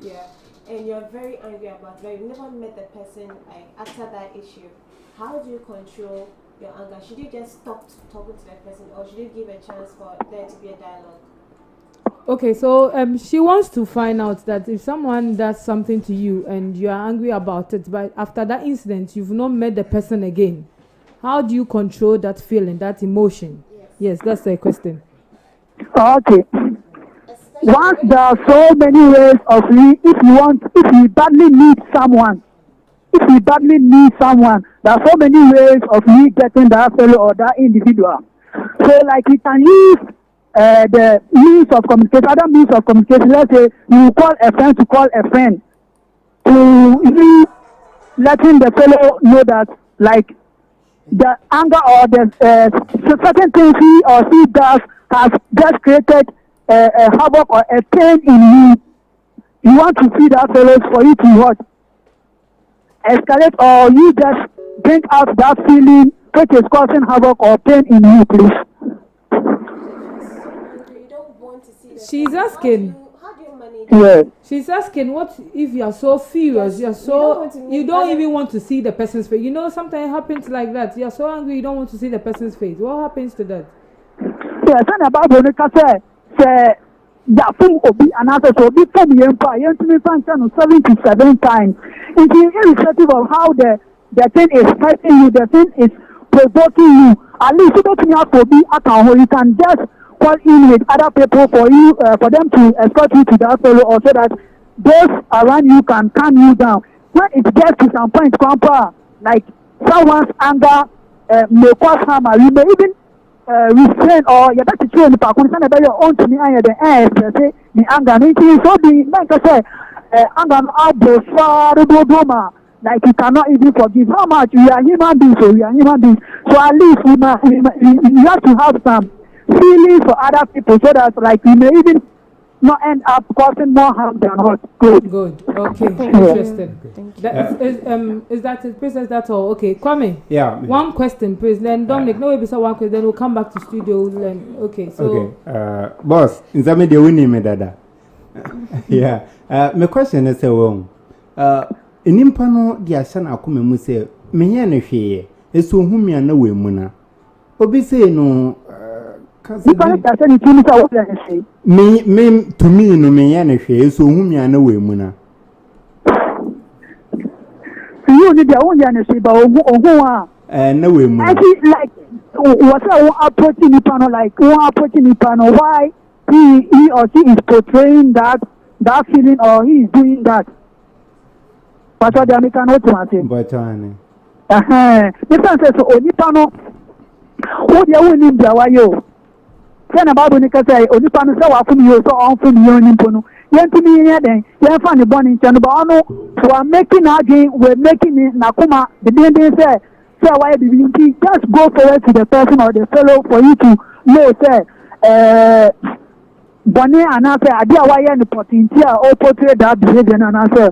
and you're very angry about it, you've never met the person after that issue, how do you control your anger? Should you just stop talking to that person, or should you give a chance for there to be a dialogue? Okay, so she wants to find out that if someone does something to you and you are angry about it, but after that incident you've not met the person again, how do you control that feeling, that emotion? Yes, that's the question. Okay. Once there are so many ways of if you badly need someone, there are so many ways of me getting that fellow or that individual. So like you can use the means of communication, other means of communication. Let's say you call a friend to call a friend to really letting the fellow know that like the anger or the certain things he or she does has just created a havoc or a pain in you. You want to see that fellow for you to what? Escalate, or you just bring out that feeling which is causing havoc or pain in you, please. She's asking. How do you manage? Yes. She's asking, what if you are so furious, you don't even want to see the person's face. You know, sometimes it happens like that. You are so angry, you don't want to see the person's face. What happens to that? Yes, and about Veronica say Obi and others will be from the empire, 77 times. It is irrespective of how the thing is hurting you, the thing is provoking you. At least you don't have to be account, you can just call in with other people for you, for them to escort you to that fellow, or so that those around you can calm you down. When it gets to some point, like someone's anger may cause harm, or you may even restrain or you better train the concern about your own to me and the say the anger. So the like I say, anger like you cannot even forgive. How much we are human beings, so we are human beings. So at least you have to have some feelings for other people, so that like you may even not end up causing more harm than what good. Good. Okay. Interesting. Is that it, Princess? That's all. Okay. Kwame. Yeah. One question, please. Then Dominic. No, maybe one question. Then we'll come back to studio. Then okay. So. Okay. Boss, in some way, we need me, dada. Yeah. My question is wrong. enimpa no di asa na akoma mu se menya na hweye eso humia na we mu na obi say no kasa ni asa ni tumi sa wo ya say me to me no menya na hweye eso humia na we mu na you need your own ya say ba ogun a na we mu I feel like what's our approaching the panel like one approaching the panel why he or she is portraying that feeling or he is doing that. But what the American automatic. But this one says only panel who they will in their way you. Then about when you say only panel so often you so often you in Pono. Yen to me then you find the bonnie channel but we are making again we're making it Nakuma the day they say why do you just go forward to the person or the fellow for you to know say Bonnie and I say, I did why any potential or portray that behavior and I say,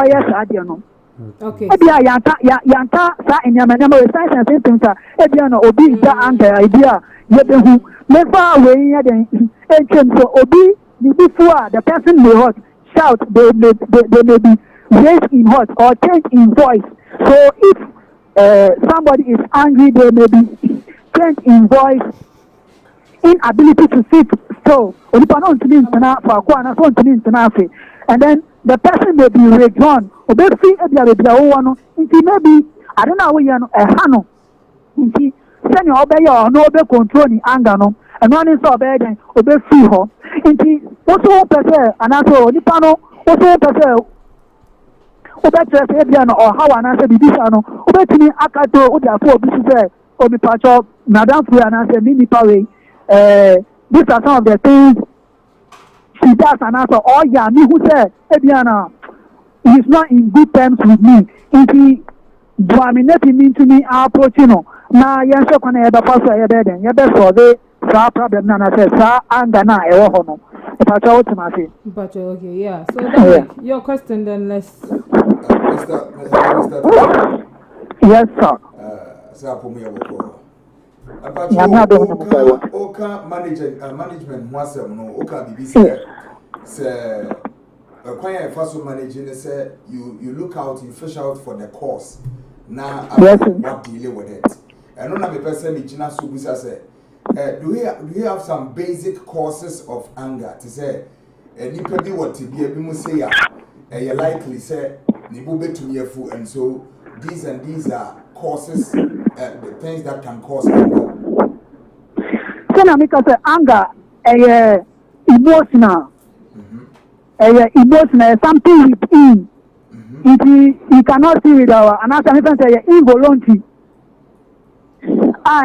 yes, I don't know. Okay. Yanka, in your memory, science and symptoms are Ediano, Obi, the anger idea, yet who never away ancient so Obi, before the person may hot, shout, they may be raised in hot or change in voice. So if somebody is angry, they may be changed in voice. Inability to sit still, and then the person may be withdrawn. Maybe I don't know where you a hano. Send your obey or no obey control the anger no, and one is obey then obey free her. Also, person and also Nipano, also person obey Fabiano or how an answer the Bishano, obey to me Akato, Odia for Bishop, Obi Pacho, Madame Fu and answer Mini Power. These are some of the things she does and also me who said Ebiana he's not in good terms with me. If he dominating me to me approaching now yes so can the first way then you best for the problem na say sa anger na e wo no if I tell to my but okay yeah so that your question then let's Mr. Yes sir sir for me Oka management wasem no Oka BBC say when first managing say you look out, you fish out for the cause now what deal with it and no be person Gina Subusa say do you have some basic causes of anger to say nipa bi what to be mu say you likely say ni bu betumi afu and so these are causes the things that can cause anger. So because anger emotional emotional something within if you cannot see with our and as I say involuntary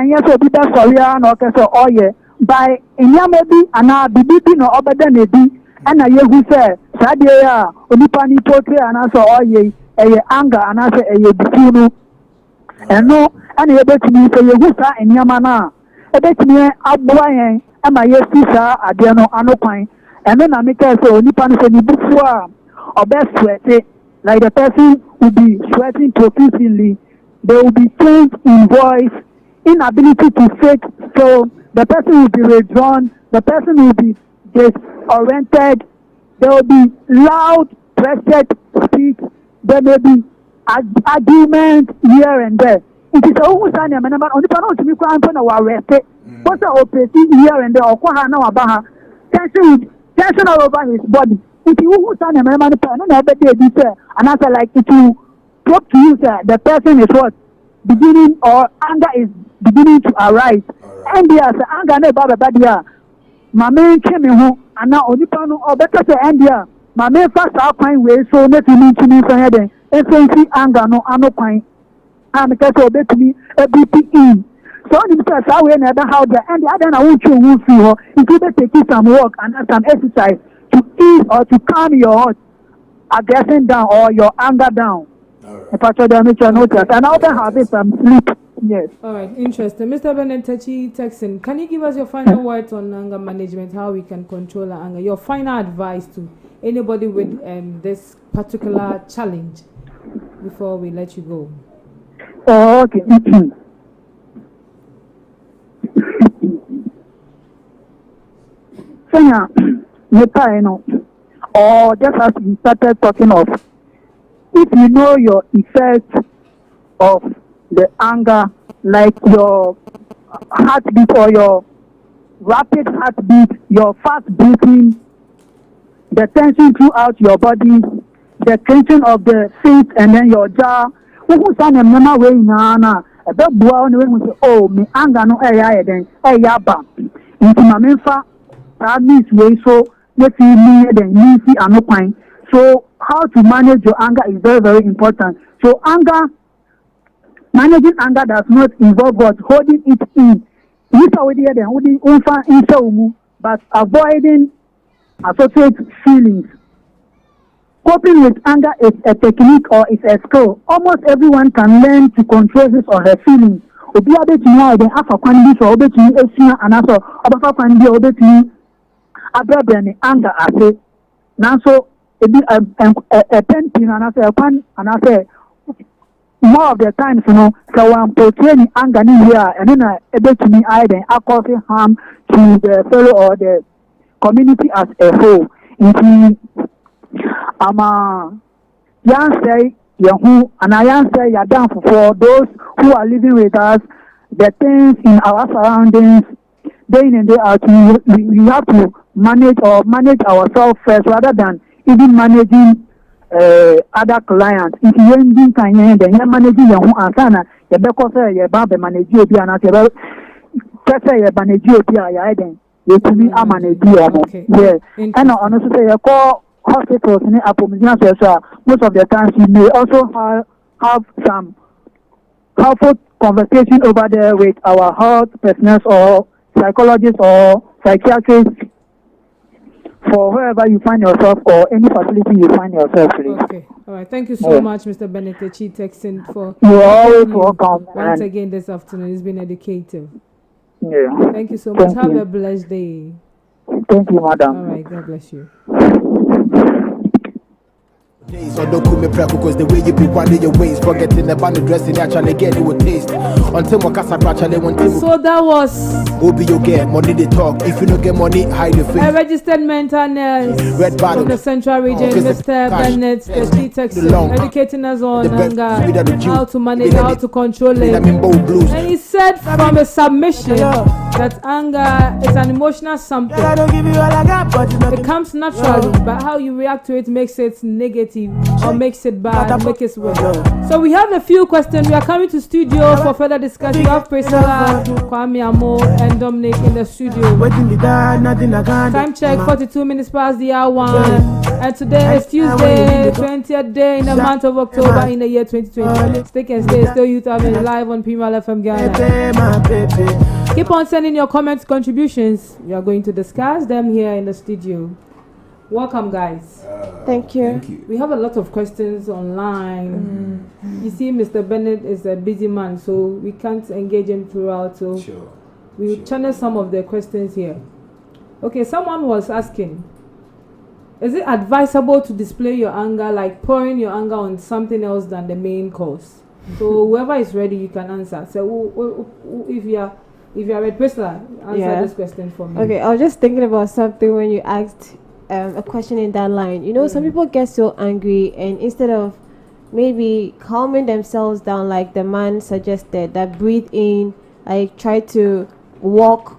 yes so be that sorry no okay so oh yeah by maybe and bibi no obeda na bi and na yehu say sadie ya onipa ni portray and so oh yeah anger and I say bifu no eno and you betimi say yehu sa enyama na ebetimi aboa yen ama yesi sa ade no anokwan eno na make say onipa no say ni bufu a sweat like the person will be sweating profusely. There will be change in voice, inability to sit, so the person will be withdrawn, the person will be disoriented, there will be loud, pressured speech, there may be argument here and there. It is almost an element on the panel to be crying for our arrested. What's the operating here and there or Kohana tension all over his body. If you stand a man and answer like it will prove to you that the person is what beginning or anger is beginning to arise. And there's anger never bad. My main came in home and now only panel or better say India. My main first outcrying way so let me to me for heading. And so see anger no pine. And because of to me a BPE. So in the first way never how the and the other I want you to see her. If you take some work and some exercise to ease or to calm your aggression down or your anger down. If I told you notice and also have some sleep. Yes. All right, interesting. Mr. Benetachi Texan, can you give us your final words on anger management, how we can control our anger? Your final advice to anybody with this particular challenge before we let you go. Oh, okay. So now, or just as we started talking of if you know your effect of the anger, like your heartbeat or your rapid heartbeat, your fast breathing, the tension throughout your body, the tension of the feet, and then your jaw. Who stand a mama way na a bit boy say, oh, me anger no then bam. Into my menfa, that means way so let me then you see no point. So how to manage your anger is very, very important. So managing anger does not involve what holding it in. This already then holding in, but avoiding associate feelings. Coping with anger is a technique or is a skill. Almost everyone can learn to control his or her feelings. Obi abeti ni then afa kwandi so obeti ni esua anaso obafa kwandi obeti ni abrabra ni anger ase. Nanso ebi pentin anaso ekwan anaso more of the times so one portray anger ni here and then ebeti ni then cause harm to the fellow or the community as a whole. Yan say Yahu and I say Yadan for those who are living with us, the things in our surroundings, day in and day out, we have to manage ourselves first rather than even managing other clients. If you ain't then you're managing Yahu and Sana, you better say you're about the manager and I say you're manager, you to be a manager. Yeah, and honestly, say you call hospitals in most of the times you may also have some helpful conversation over there with our health personnel or psychologists or psychiatrists for wherever you find yourself or any facility you find yourself. Okay, all right. Thank you so much, Mr. Bennett texting for. You're always welcome. Once again this afternoon, it's been educative. Yeah. Thank you so much. Have a blessed day. Thank you, madam. All right. God bless you. So don't call me prep because the way you be winding your ways, forgetting about the dressing, actually get it with taste. Until my casa actually want to. So that was Obi you get money they talk. If you don't get money, hide your face. A registered mental nurse from the Central Region, Mr. Bennett, the key text educating us on anger, how to manage, how to control it. And he said from a submission that anger is an emotional something. It comes naturally, but how you react to it makes it negative or makes it bad, makes it worse. So we have a few questions. We are coming to studio for further discussion. We have Priscilla, Kwame Amo, and Dominic in the studio. Time check 42 minutes past the hour 1. And today is Tuesday, 20th day in the month of October in the year 2020. Stick and stay, still Youth Haven live on Premier FM Ghana. Keep on sending your comments, contributions. We are going to discuss them here in the studio. Welcome, guys. Thank you. We have a lot of questions online. You see, Mr. Bennett is a busy man, so we can't engage him throughout. So we will channel some of the questions here. Okay, someone was asking, is it advisable to display your anger, like pouring your anger on something else than the main cause? So whoever is ready, you can answer. So if you are ready, Priscilla, answer this question for me. Okay, I was just thinking about something when you asked a question in that line. You know, some people get so angry, and instead of maybe calming themselves down, like the man suggested, that breathe in, like try to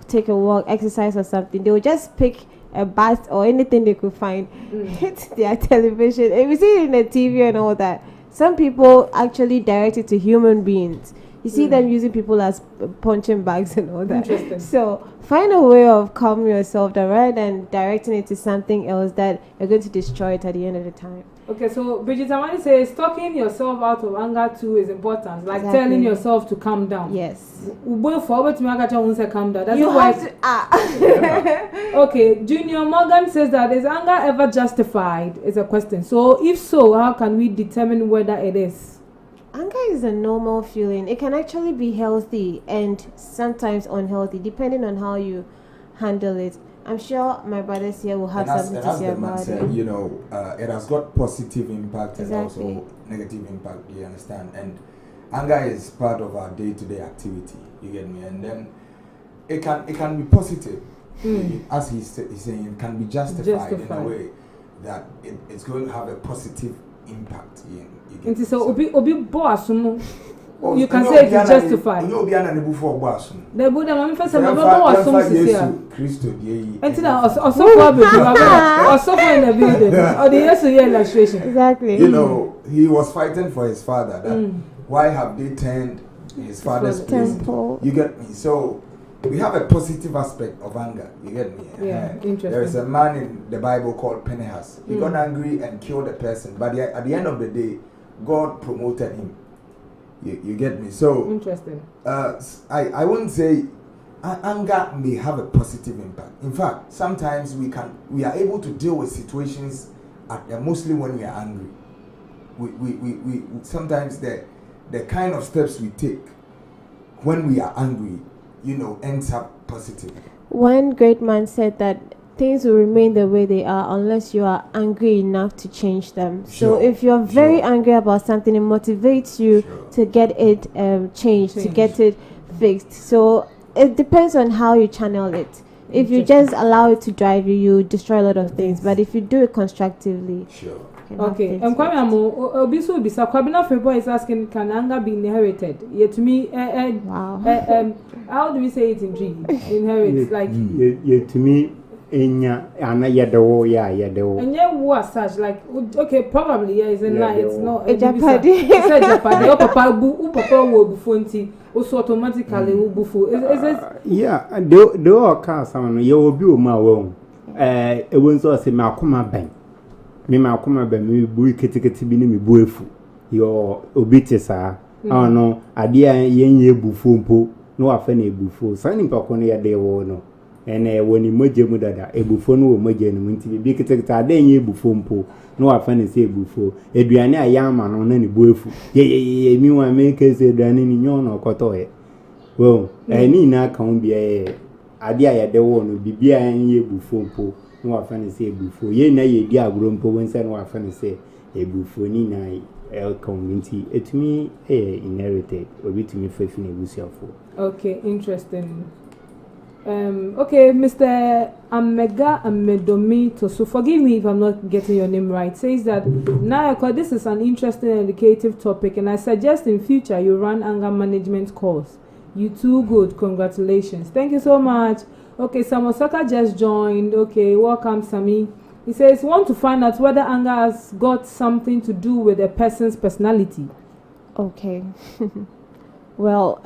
take a walk, exercise or something, they will just pick a bat or anything they could find, hit their television. And we see it in the TV and all that. Some people actually direct it to human beings. You see them using people as punching bags and all that. So find a way of calming yourself down rather than directing it to something else that you're going to destroy it at the end of the time. Okay, so Bridget Amani says talking yourself out of anger too is important. Like telling yourself to calm down. Yes. We'll forward to me calm down. That's you have to. Okay, Junior Morgan says that is anger ever justified? Is a question. So if so, how can we determine whether it is? Anger is a normal feeling. It can actually be healthy and sometimes unhealthy, depending on how you handle it. I'm sure my brothers here will have something to say about it. You know, it has got positive impact and also negative impact. Do you understand? And anger is part of our day-to-day activity. You get me? And then it can be positive, as he's saying, it can be justified in a way that it's going to have a positive impact. And so obi boss you can say it is justified. You be an before boss. The Buddha man first of all boss here. Christo Until also in the building or the yes illustration. Exactly. You know, he was fighting for his father. That why have they turned his father's place? You get me? So we have a positive aspect of anger. You get me? Yeah, interesting. There is a man in the Bible called Phinehas. He got angry and killed a person, but at the end of the day, God promoted him. You get me? So interesting. I wouldn't say anger may have a positive impact. In fact, sometimes we are able to deal with situations mostly when we are angry. We sometimes the kind of steps we take when we are angry, ends up positive. One great man said that things will remain the way they are unless you are angry enough to change them. So if you're very angry about something, it motivates you to get it changed, to get it fixed. So it depends on how you channel it. If you just allow it to drive you, you destroy a lot of things. But if you do it constructively, okay. Obisu Bisa Kwabina Febo is asking, can anger be inherited? Yet to me, how do we say it in G? Inherit, like to me. Enya ana yedewo and yeah was such like okay probably it's a lie it's not a jeopardy it's a jeopardy papa wo bufonti also automatically wo bufo is it they all car someone you obi o ma wo e won so say me akoma ban me bu ketekete bi ni me bu efu yo obi te saa no ade a yenye bufo mpo no afa na ebufo sani mpako no yede wo no ene woni moje mu dada ebufo no wo moje no nti bi kitekita adenye ebufo mpo no wafa ne se ebufo eduane ayama no na ne boefu ye mi wa make se eduane ni nyo no koto ye wo ni na kan bia ade ayede wo no bibia anye ebufo mpo no wafa ne se ebufo ye na ye di agro mpo wonse no wafa ne se ebufo ni na community etumi inherited obi tumi fafi na ebusiafo. Okay, interesting. Okay, Mr. Amega Amedomito, so forgive me if I'm not getting your name right, says that Nayako, this is an interesting and educative topic, and I suggest in future you run anger management course. You too good, congratulations. Thank you so much. Okay, Samosaka just joined. Okay, welcome, Sami. He says, want to find out whether anger has got something to do with a person's personality. Okay. Well,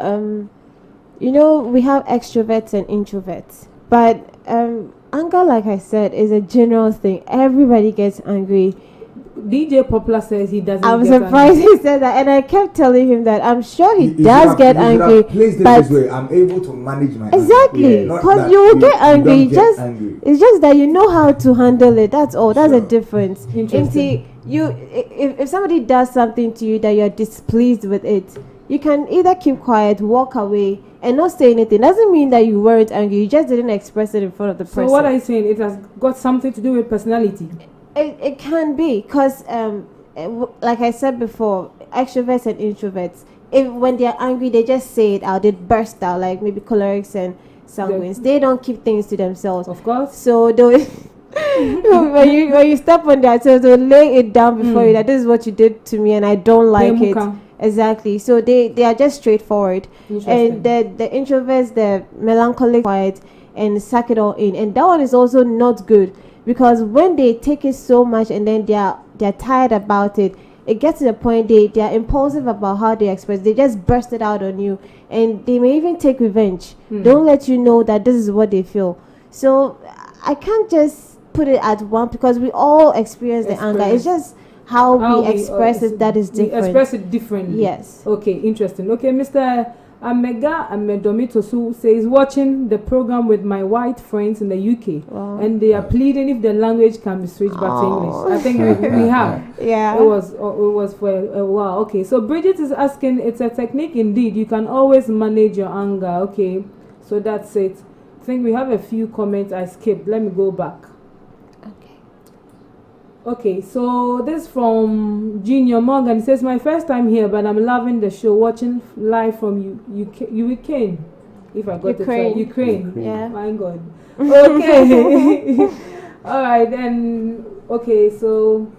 we have extroverts and introverts, but anger, like I said, is a general thing. Everybody gets angry. DJ Poplar says he doesn't. I'm surprised he said that, and I kept telling him that I'm sure he does get angry. But this way, I'm able to manage my exactly because you will get angry. It's just that you know how to handle it. That's all. That's a difference. Interesting. If somebody does something to you that you're displeased with it, you can either keep quiet, walk away, and not say anything. Doesn't mean that you weren't angry. You just didn't express it in front of the person. So what are you saying? It has got something to do with personality? It can be, because like I said before, extroverts and introverts, when they're angry, they just say it out. They burst out, like maybe cholerics and sanguines. They don't keep things to themselves. Of course. So when you step on that, so they'll lay it down before you that this is what you did to me and I don't like it. Exactly. So they are just straightforward. And the introverts, they're melancholic, quiet, and suck it all in. And that one is also not good, because when they take it so much and then they're tired about it, it gets to the point they are impulsive about how they express. They just burst it out on you, and they may even take revenge. Don't let you know that this is what they feel. So I can't just put it at one, because we all experience the anger. It's just how we express it that is different. We express it differently. Yes. Okay, interesting. Okay, Mr. Amega Amedomitosu says, watching the program with my white friends in the UK, and they are pleading if the language can be switched back to English. I think we have. Yeah. It was for a while. Okay, so Bridget is asking, it's a technique indeed. You can always manage your anger. Okay, so that's it. I think we have a few comments I skipped. Let me go back. Okay, so this from Junior Morgan. He says, my first time here, but I'm loving the show, watching live from Ukraine. If I got it right. Ukraine. Yeah. My God. Okay. All right, then. Okay, so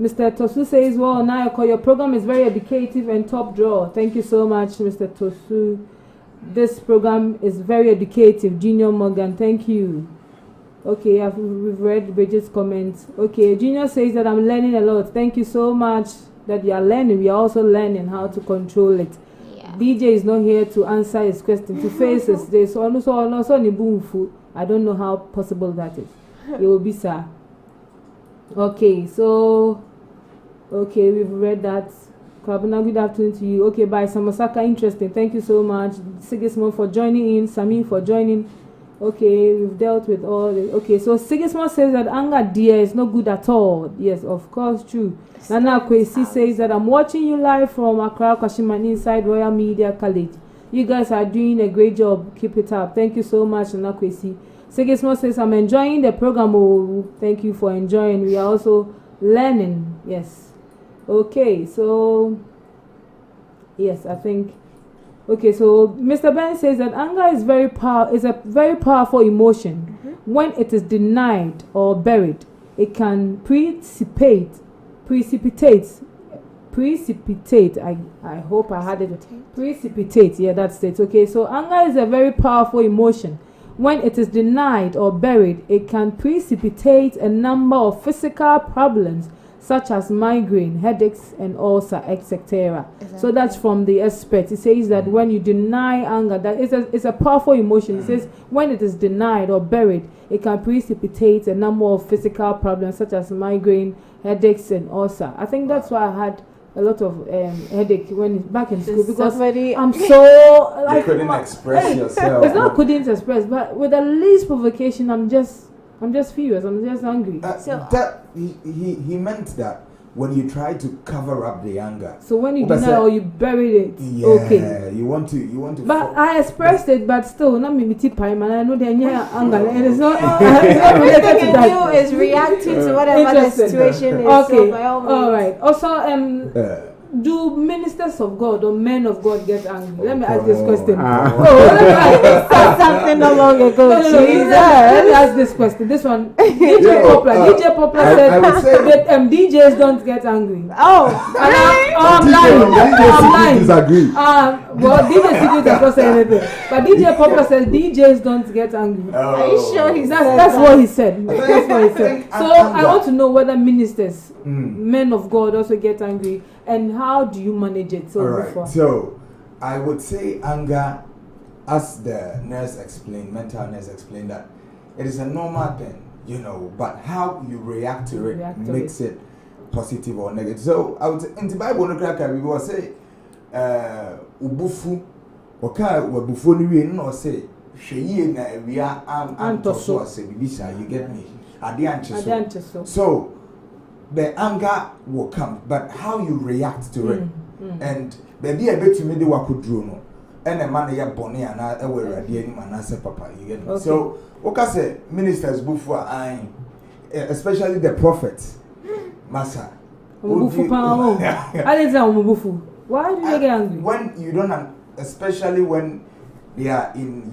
Mr. Tosu says, well, Nayako, your program is very educative and top draw. Thank you so much, Mr. Tosu. This program is very educative. Junior Morgan, thank you. Okay, we've read Bridget's comments. Okay, Junior says that I'm learning a lot. Thank you so much that you are learning. We are also learning how to control it. Yeah. DJ is not here to answer his question, to face us. There's also I don't know how possible that is. It will be, sir. Okay, so, okay, we've read that. Kabuna, good afternoon to you. Okay, bye. Samasaka, interesting. Thank you so much. Sigismund for joining in. Sami for joining. Okay, we've dealt with all the. Okay, so Sigismund says that anger, dear, is not good at all. Yes, of course, true. Nana Kwesi says that I'm watching you live from Accra, Kashimani, inside Royal Media College. You guys are doing a great job. Keep it up. Thank you so much, Nana Kwesi. Sigismund says, I'm enjoying the program. Oh, thank you for enjoying. We are also learning. Yes. Okay, so, yes, I think. Okay, so Mr. Ben says that anger is a very powerful emotion. Mm-hmm. When it is denied or buried, it can precipitate. I hope I had it. Precipitate. Yeah, that's it. Okay, so anger is a very powerful emotion. When it is denied or buried, it can precipitate a number of physical problems such as migraine, headaches, and ulcer, etc. Exactly. So that's from the expert. It says that when you deny anger, that it's a powerful emotion. It says when it is denied or buried, it can precipitate a number of physical problems such as migraine, headaches, and ulcer. I think that's why I had a lot of headache when back in school because I'm so like, you couldn't express yourself. It's not couldn't express, but with the least provocation, I'm just furious. I'm just angry. So that he meant that when you try to cover up the anger. So when you deny or you buried it, yeah, okay. You want to. But I expressed it, but still, not me tip and I know the anger, and it's not related to that. Is reacting to whatever the situation is. Okay, so by all right. Also, do ministers of God or men of God get angry? Let me ask this question. Said something no long ago. No. Let me ask this question. This one, DJ Poplar said that DJs don't get angry. Oh, I'm lying. Disagree. Well, DJ Secret does not say anything, but DJ Poplar says DJs don't get angry. Are you sure that's what he said? That's what he said. So I want to know whether ministers, men of God, also get angry. And how do you manage it? So, right. So I would say anger, as the mental nurse explained, that it is a normal thing, but how you react to it makes it positive or negative. So I would say, in the Bible, we will say, ubufu, wabufu ni no say, sheye na we are antoso say bibisha. You get me? Adiancheso. So the anger will come, but how you react to it, and baby, I bet you made the wakudruno, and a man ya bonny and I will ready any man answer papa. You get me? Okay. So, what I say, ministers before I, especially the prophets, Massa. Why do you get angry? When you don't, especially when they are in,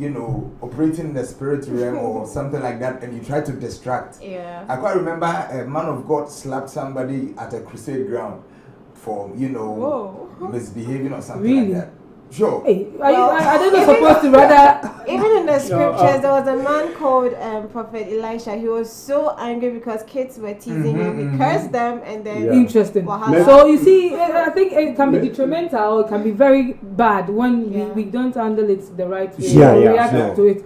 operating in the spirit realm or something like that, and you try to distract. Yeah. I quite remember a man of God slapped somebody at a crusade ground for, misbehaving or something like that. Sure. Hey, are they not supposed to rather... Even in the scriptures, there was a man called Prophet Elisha. He was so angry because kids were teasing him. He cursed them and then... Interesting. So you see, I think it can be detrimental or it can be very bad when we don't handle it the right way or react to it.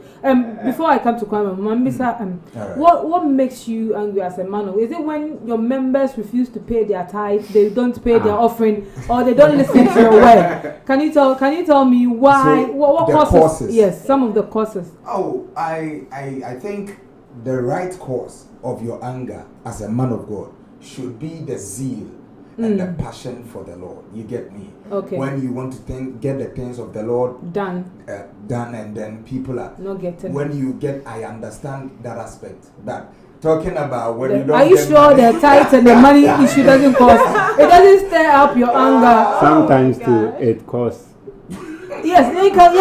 Before I come to Kwame, Mambisa, what makes you angry as a man? Is it when your members refuse to pay their tithe, they don't pay their offering, or they don't listen to your word? Can you tell me why? So what causes? Yes, some of the causes. Oh, I think the right cause of your anger as a man of God should be the zeal and the passion for the Lord. You get me? Okay. When you want to get the things of the Lord done, and then people are not getting. When you get, I understand that aspect. That talking about when you don't. Are you sure the tithe and the money issue doesn't cause? It doesn't stir up your anger. Sometimes too, it causes. Yes, they can.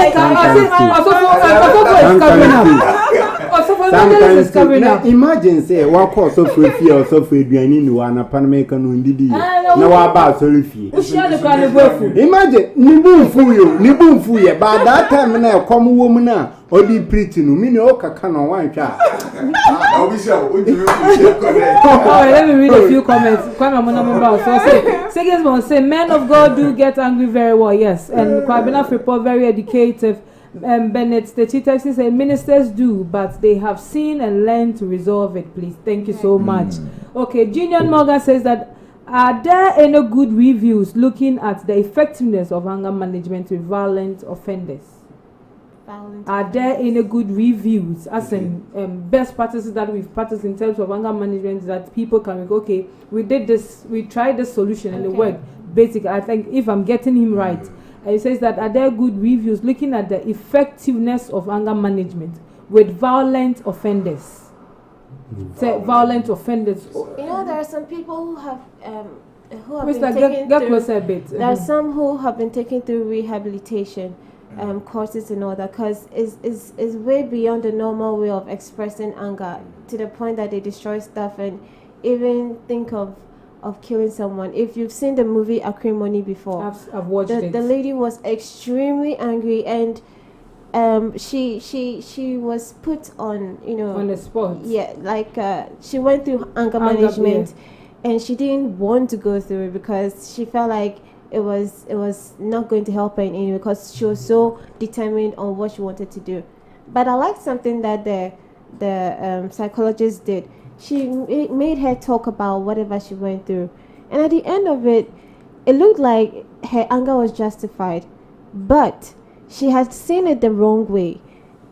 Is covering up. Imagine say what course of free or so free duani no ana Panamerican no ndidi. Na wa ba so refi. Imagine nibu fu ye by that time na come woman na odi preach no me no kaka no wan twa. Let me read a few comments. Second one say men of God do get angry very well. Yes, and Kwabena report very educative. Bennett, the chief text say ministers do, but they have seen and learned to resolve it. Please, thank you so much. Okay, Junior Morgan says that are there any good reviews looking at the effectiveness of anger management with violent offenders? Are there any good reviews, as in best practices that we've practiced in terms of anger management that people can go, okay, we did this, we tried this solution and it worked. Basically, I think if I'm getting him right. He says that are there good reviews looking at the effectiveness of anger management with violent offenders? Say violent offenders. You know, there are some people who have There are some who have been taken through rehabilitation courses and all that, because is way beyond the normal way of expressing anger to the point that they destroy stuff and even think of killing someone. If you've seen the movie Acrimony before, I've watched it. The lady was extremely angry and she was put on, on the spot. Yeah, like she went through anger management, and she didn't want to go through it because she felt like it was not going to help her in any way because she was so determined on what she wanted to do. But I liked something that the psychologist did. She made her talk about whatever she went through, and at the end of it, it looked like her anger was justified, but she had seen it the wrong way.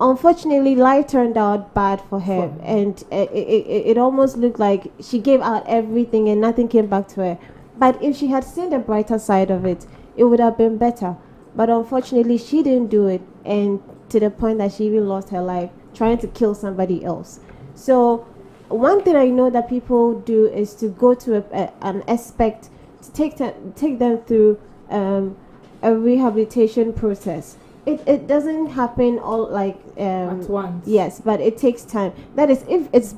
Unfortunately, life turned out bad for her, and it almost looked like she gave out everything and nothing came back to her. But if she had seen the brighter side of it, it would have been better. But unfortunately, she didn't do it, and to the point that she even lost her life trying to kill somebody else. So one thing I know that people do is to go to an aspect to take them through a rehabilitation process. It doesn't happen all like at once. Yes, but it takes time. That is if it's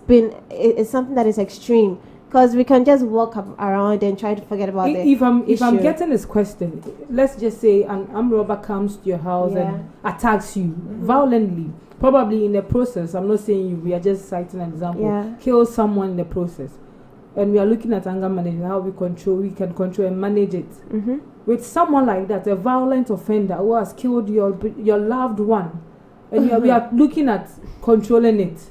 something that is extreme, because we can just walk around and try to forget about it. If I'm getting this question, let's just say an armed robber comes to your house and attacks you violently. Probably in the process, I'm not saying you, we are just citing an example, kill someone in the process. And we are looking at anger management, how we can control and manage it. With someone like that, a violent offender who has killed your loved one, and we are looking at controlling it.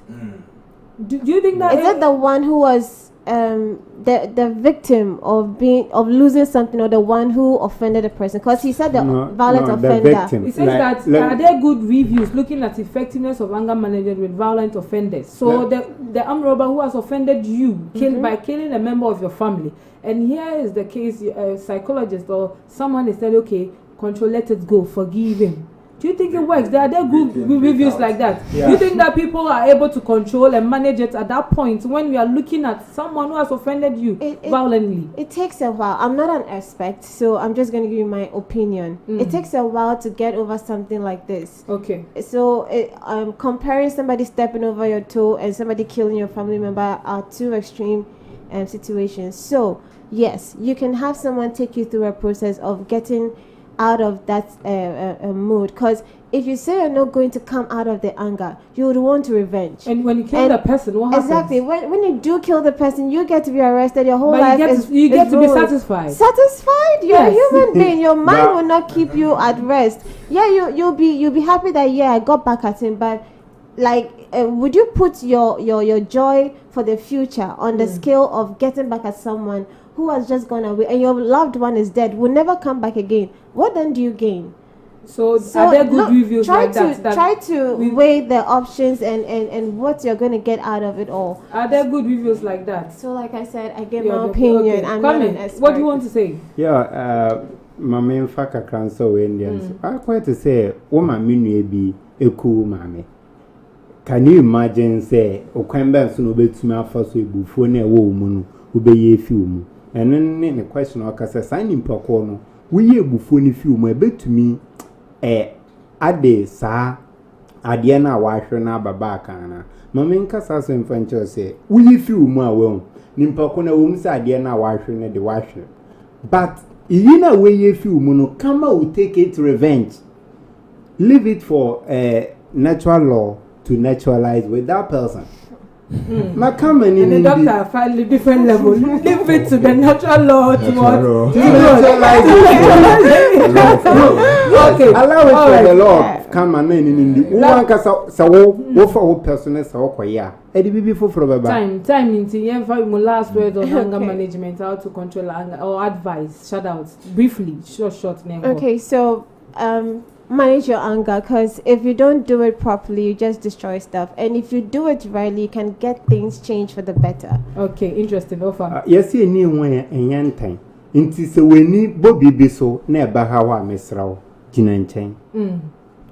Do you think that... Is it the one who was the victim of losing something, or the one who offended the person? Because he said violent offender. He says that are there good reviews looking at effectiveness of anger management with violent offenders? So the armed robber who has offended you, killed by killing a member of your family, and here is the case: a psychologist or someone is said, okay, control, let it go, forgive him. Do you think it works? Are there good reviews like that? Do you think that people are able to control and manage it at that point when we are looking at someone who has offended you violently? It takes a while. I'm not an expert, so I'm just going to give you my opinion. It takes a while to get over something like this. Okay. So comparing somebody stepping over your toe and somebody killing your family member are two extreme situations. So yes, you can have someone take you through a process of getting out of that mood, because if you say you're not going to come out of the anger, you would want revenge. And when you kill the person, what happens? Exactly. When you do kill the person, you get to be arrested. Your whole life you get to be satisfied. Satisfied? You're a human being. Your mind will not keep you at rest. Yeah, you'll be happy that I got back at him, but like would you put your joy for the future on the scale of getting back at someone who has just gone away and your loved one is dead, will never come back again? What then do you gain? So are there good reviews like that? Try to weigh the options and what you're going to get out of it all. Are there good reviews like that? So like I said, I gave my opinion. Okay. I'm not an expert. What do you want to say? My main factor cancer Indians. I quite to say, woman minu be a cool mammy. Can you imagine say Okwemba soon obey to me first week before near woman who be ye few? And then the question of signing per corner, we ye before ni few, my bet to me ade saa adeɛ na wahwe na baba kana mama nkasa so mfancho say wuyi fi mu a wo nimpa ko na wo mu sa adeɛ na wahwe ne de wahwe but you na we ye fi mu no kama will take it revenge leave it for natural law to naturalize with that person. My company and the doctor find a different level. Leave it to the natural law to what? Okay. Allow it for the law. Come on, in the one case so for personal so kwaya. Edi bibi for baba. Time into my last word on anger management, how to control anger or advice, shout out briefly, short name. Okay, so manage your anger, because if you don't do it properly, you just destroy stuff, and if you do it rightly, you can get things changed for the better. Okay, interesting offer. Yes, you need one and time. Inti se weni bobi biso na eba hawa mesrawo jina nchen.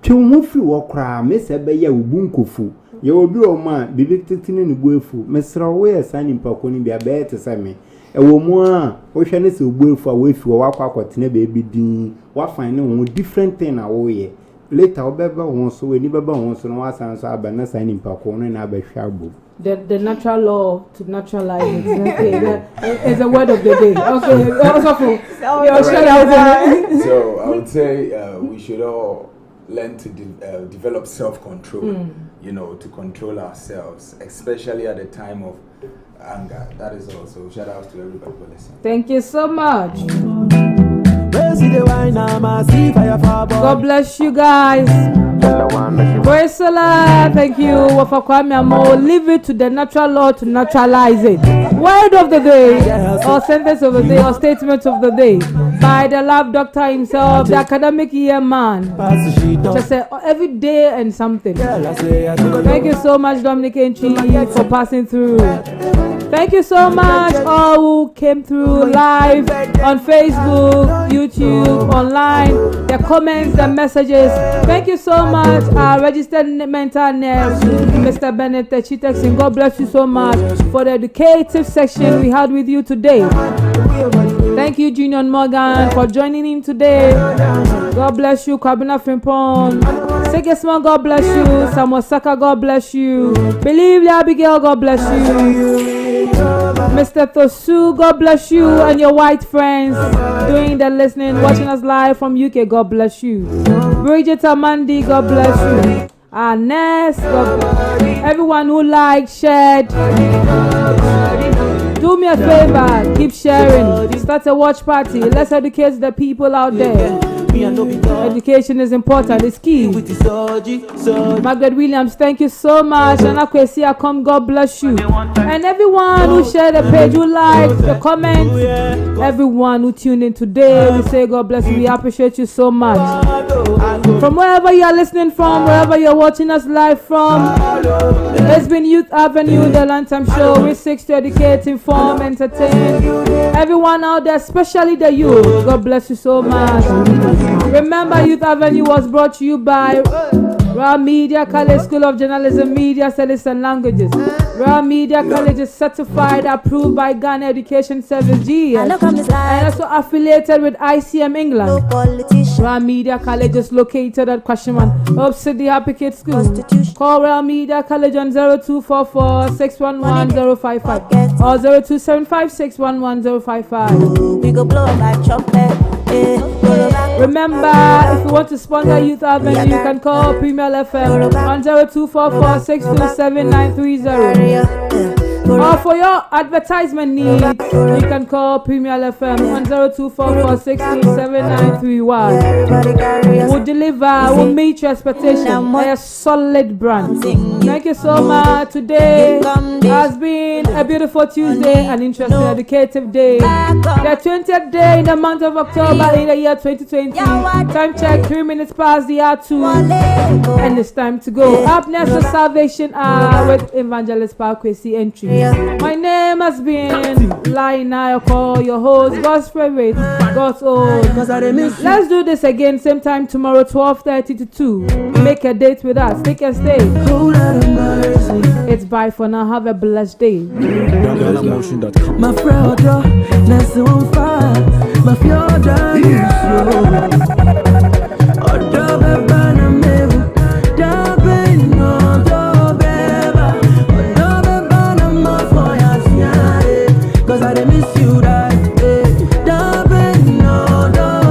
Tu mu fi wo kra mesebe ya ubunkofu. Ye obi o ma bibi titine ni buefu mesrawo ya sani mpako ni bia be te same. Ewo mu a wo hwe ne se obuefu a we fi wo akwa akotene be bi din wa find no different thing na wo ye later obeba won so we ni beba won so no wasan so abana sani mpako no na abahwa agbo. The natural law to naturalize it. Okay, it's a word of the day. Okay, so I would say we should all learn to develop self-control, you know, to control ourselves, especially at the time of anger. That is also shout out to everybody for listening. Thank you so much. God bless you guys. Praise the Lord. Thank you for coming. Leave it to the natural law to naturalize it. Word of the day, or sentence of the day, or statement of the day by the love doctor himself, the academic year man. Just say every day and something. Thank you so much, Dominic Enchi, for passing through. Thank you so much, all who came through live on Facebook, YouTube, online, the comments, the messages. Thank you so much, our registered mental nurse, Mr. Bennett Chitex. God bless you so much for the educative section we had with you today. Thank you, Junior Morgan, for joining in today. God bless you, Kabina Frimpong. Segesman, God bless you. Samuel Saka, God bless you. Believe Abigail, God bless you. Mr. Tosu, God bless you, and your white friends doing the listening, watching us live from UK. God bless you. Bridget Amandi, God bless you. Ness, God bless you. Everyone who liked, shared. Do me a favor, keep sharing. Start a watch party. Let's educate the people out there. Education is important, it's key. Margaret Williams, thank you so much. And Akwesia, come, God bless you. And everyone who shared the page, who liked the comments, everyone who tuned in today, we say God bless you. We appreciate you so much. From wherever you are listening from, wherever you are watching us live from, it's been Youth Avenue, the Lunchtime Show. We seek to educate, inform, entertain everyone out there, especially the youth. God bless you so much. Remember, Youth Avenue was brought to you by Raw Media College School of Journalism, Media Studies and Languages. Raw Media College is certified, approved by Ghana Education Service GES, and also affiliated with ICM England. Raw Media College is located at Kwashiman, opposite the Happy Kids School. Call Raw Media College on 0244 611 055 or 0275 611 055. We go blow like chocolate. Remember, if you want to sponsor Youth Avenue, you can call Premier FM on 0244 627 930. Or for your advertisement needs, you can call Premier FM on 0244 627 931. We'll deliver, we'll meet your expectation by a solid brand. Thank you so much. Today has been a beautiful Tuesday, an interesting, educative day. The 20th day in the month of October in the year 2020. Time check, 3 minutes past the hour 2. And it's time to go. Up next, the Salvation Hour with Evangelist Parkwesi Entry. My name has been Lai Nayoko, your host, God's favorite, God's own. Let's do this again, same time tomorrow, 12:30 to 2. Make a date with us. Take a stay. It's bye for now. Have a blessed day. My friend, that's on fire. My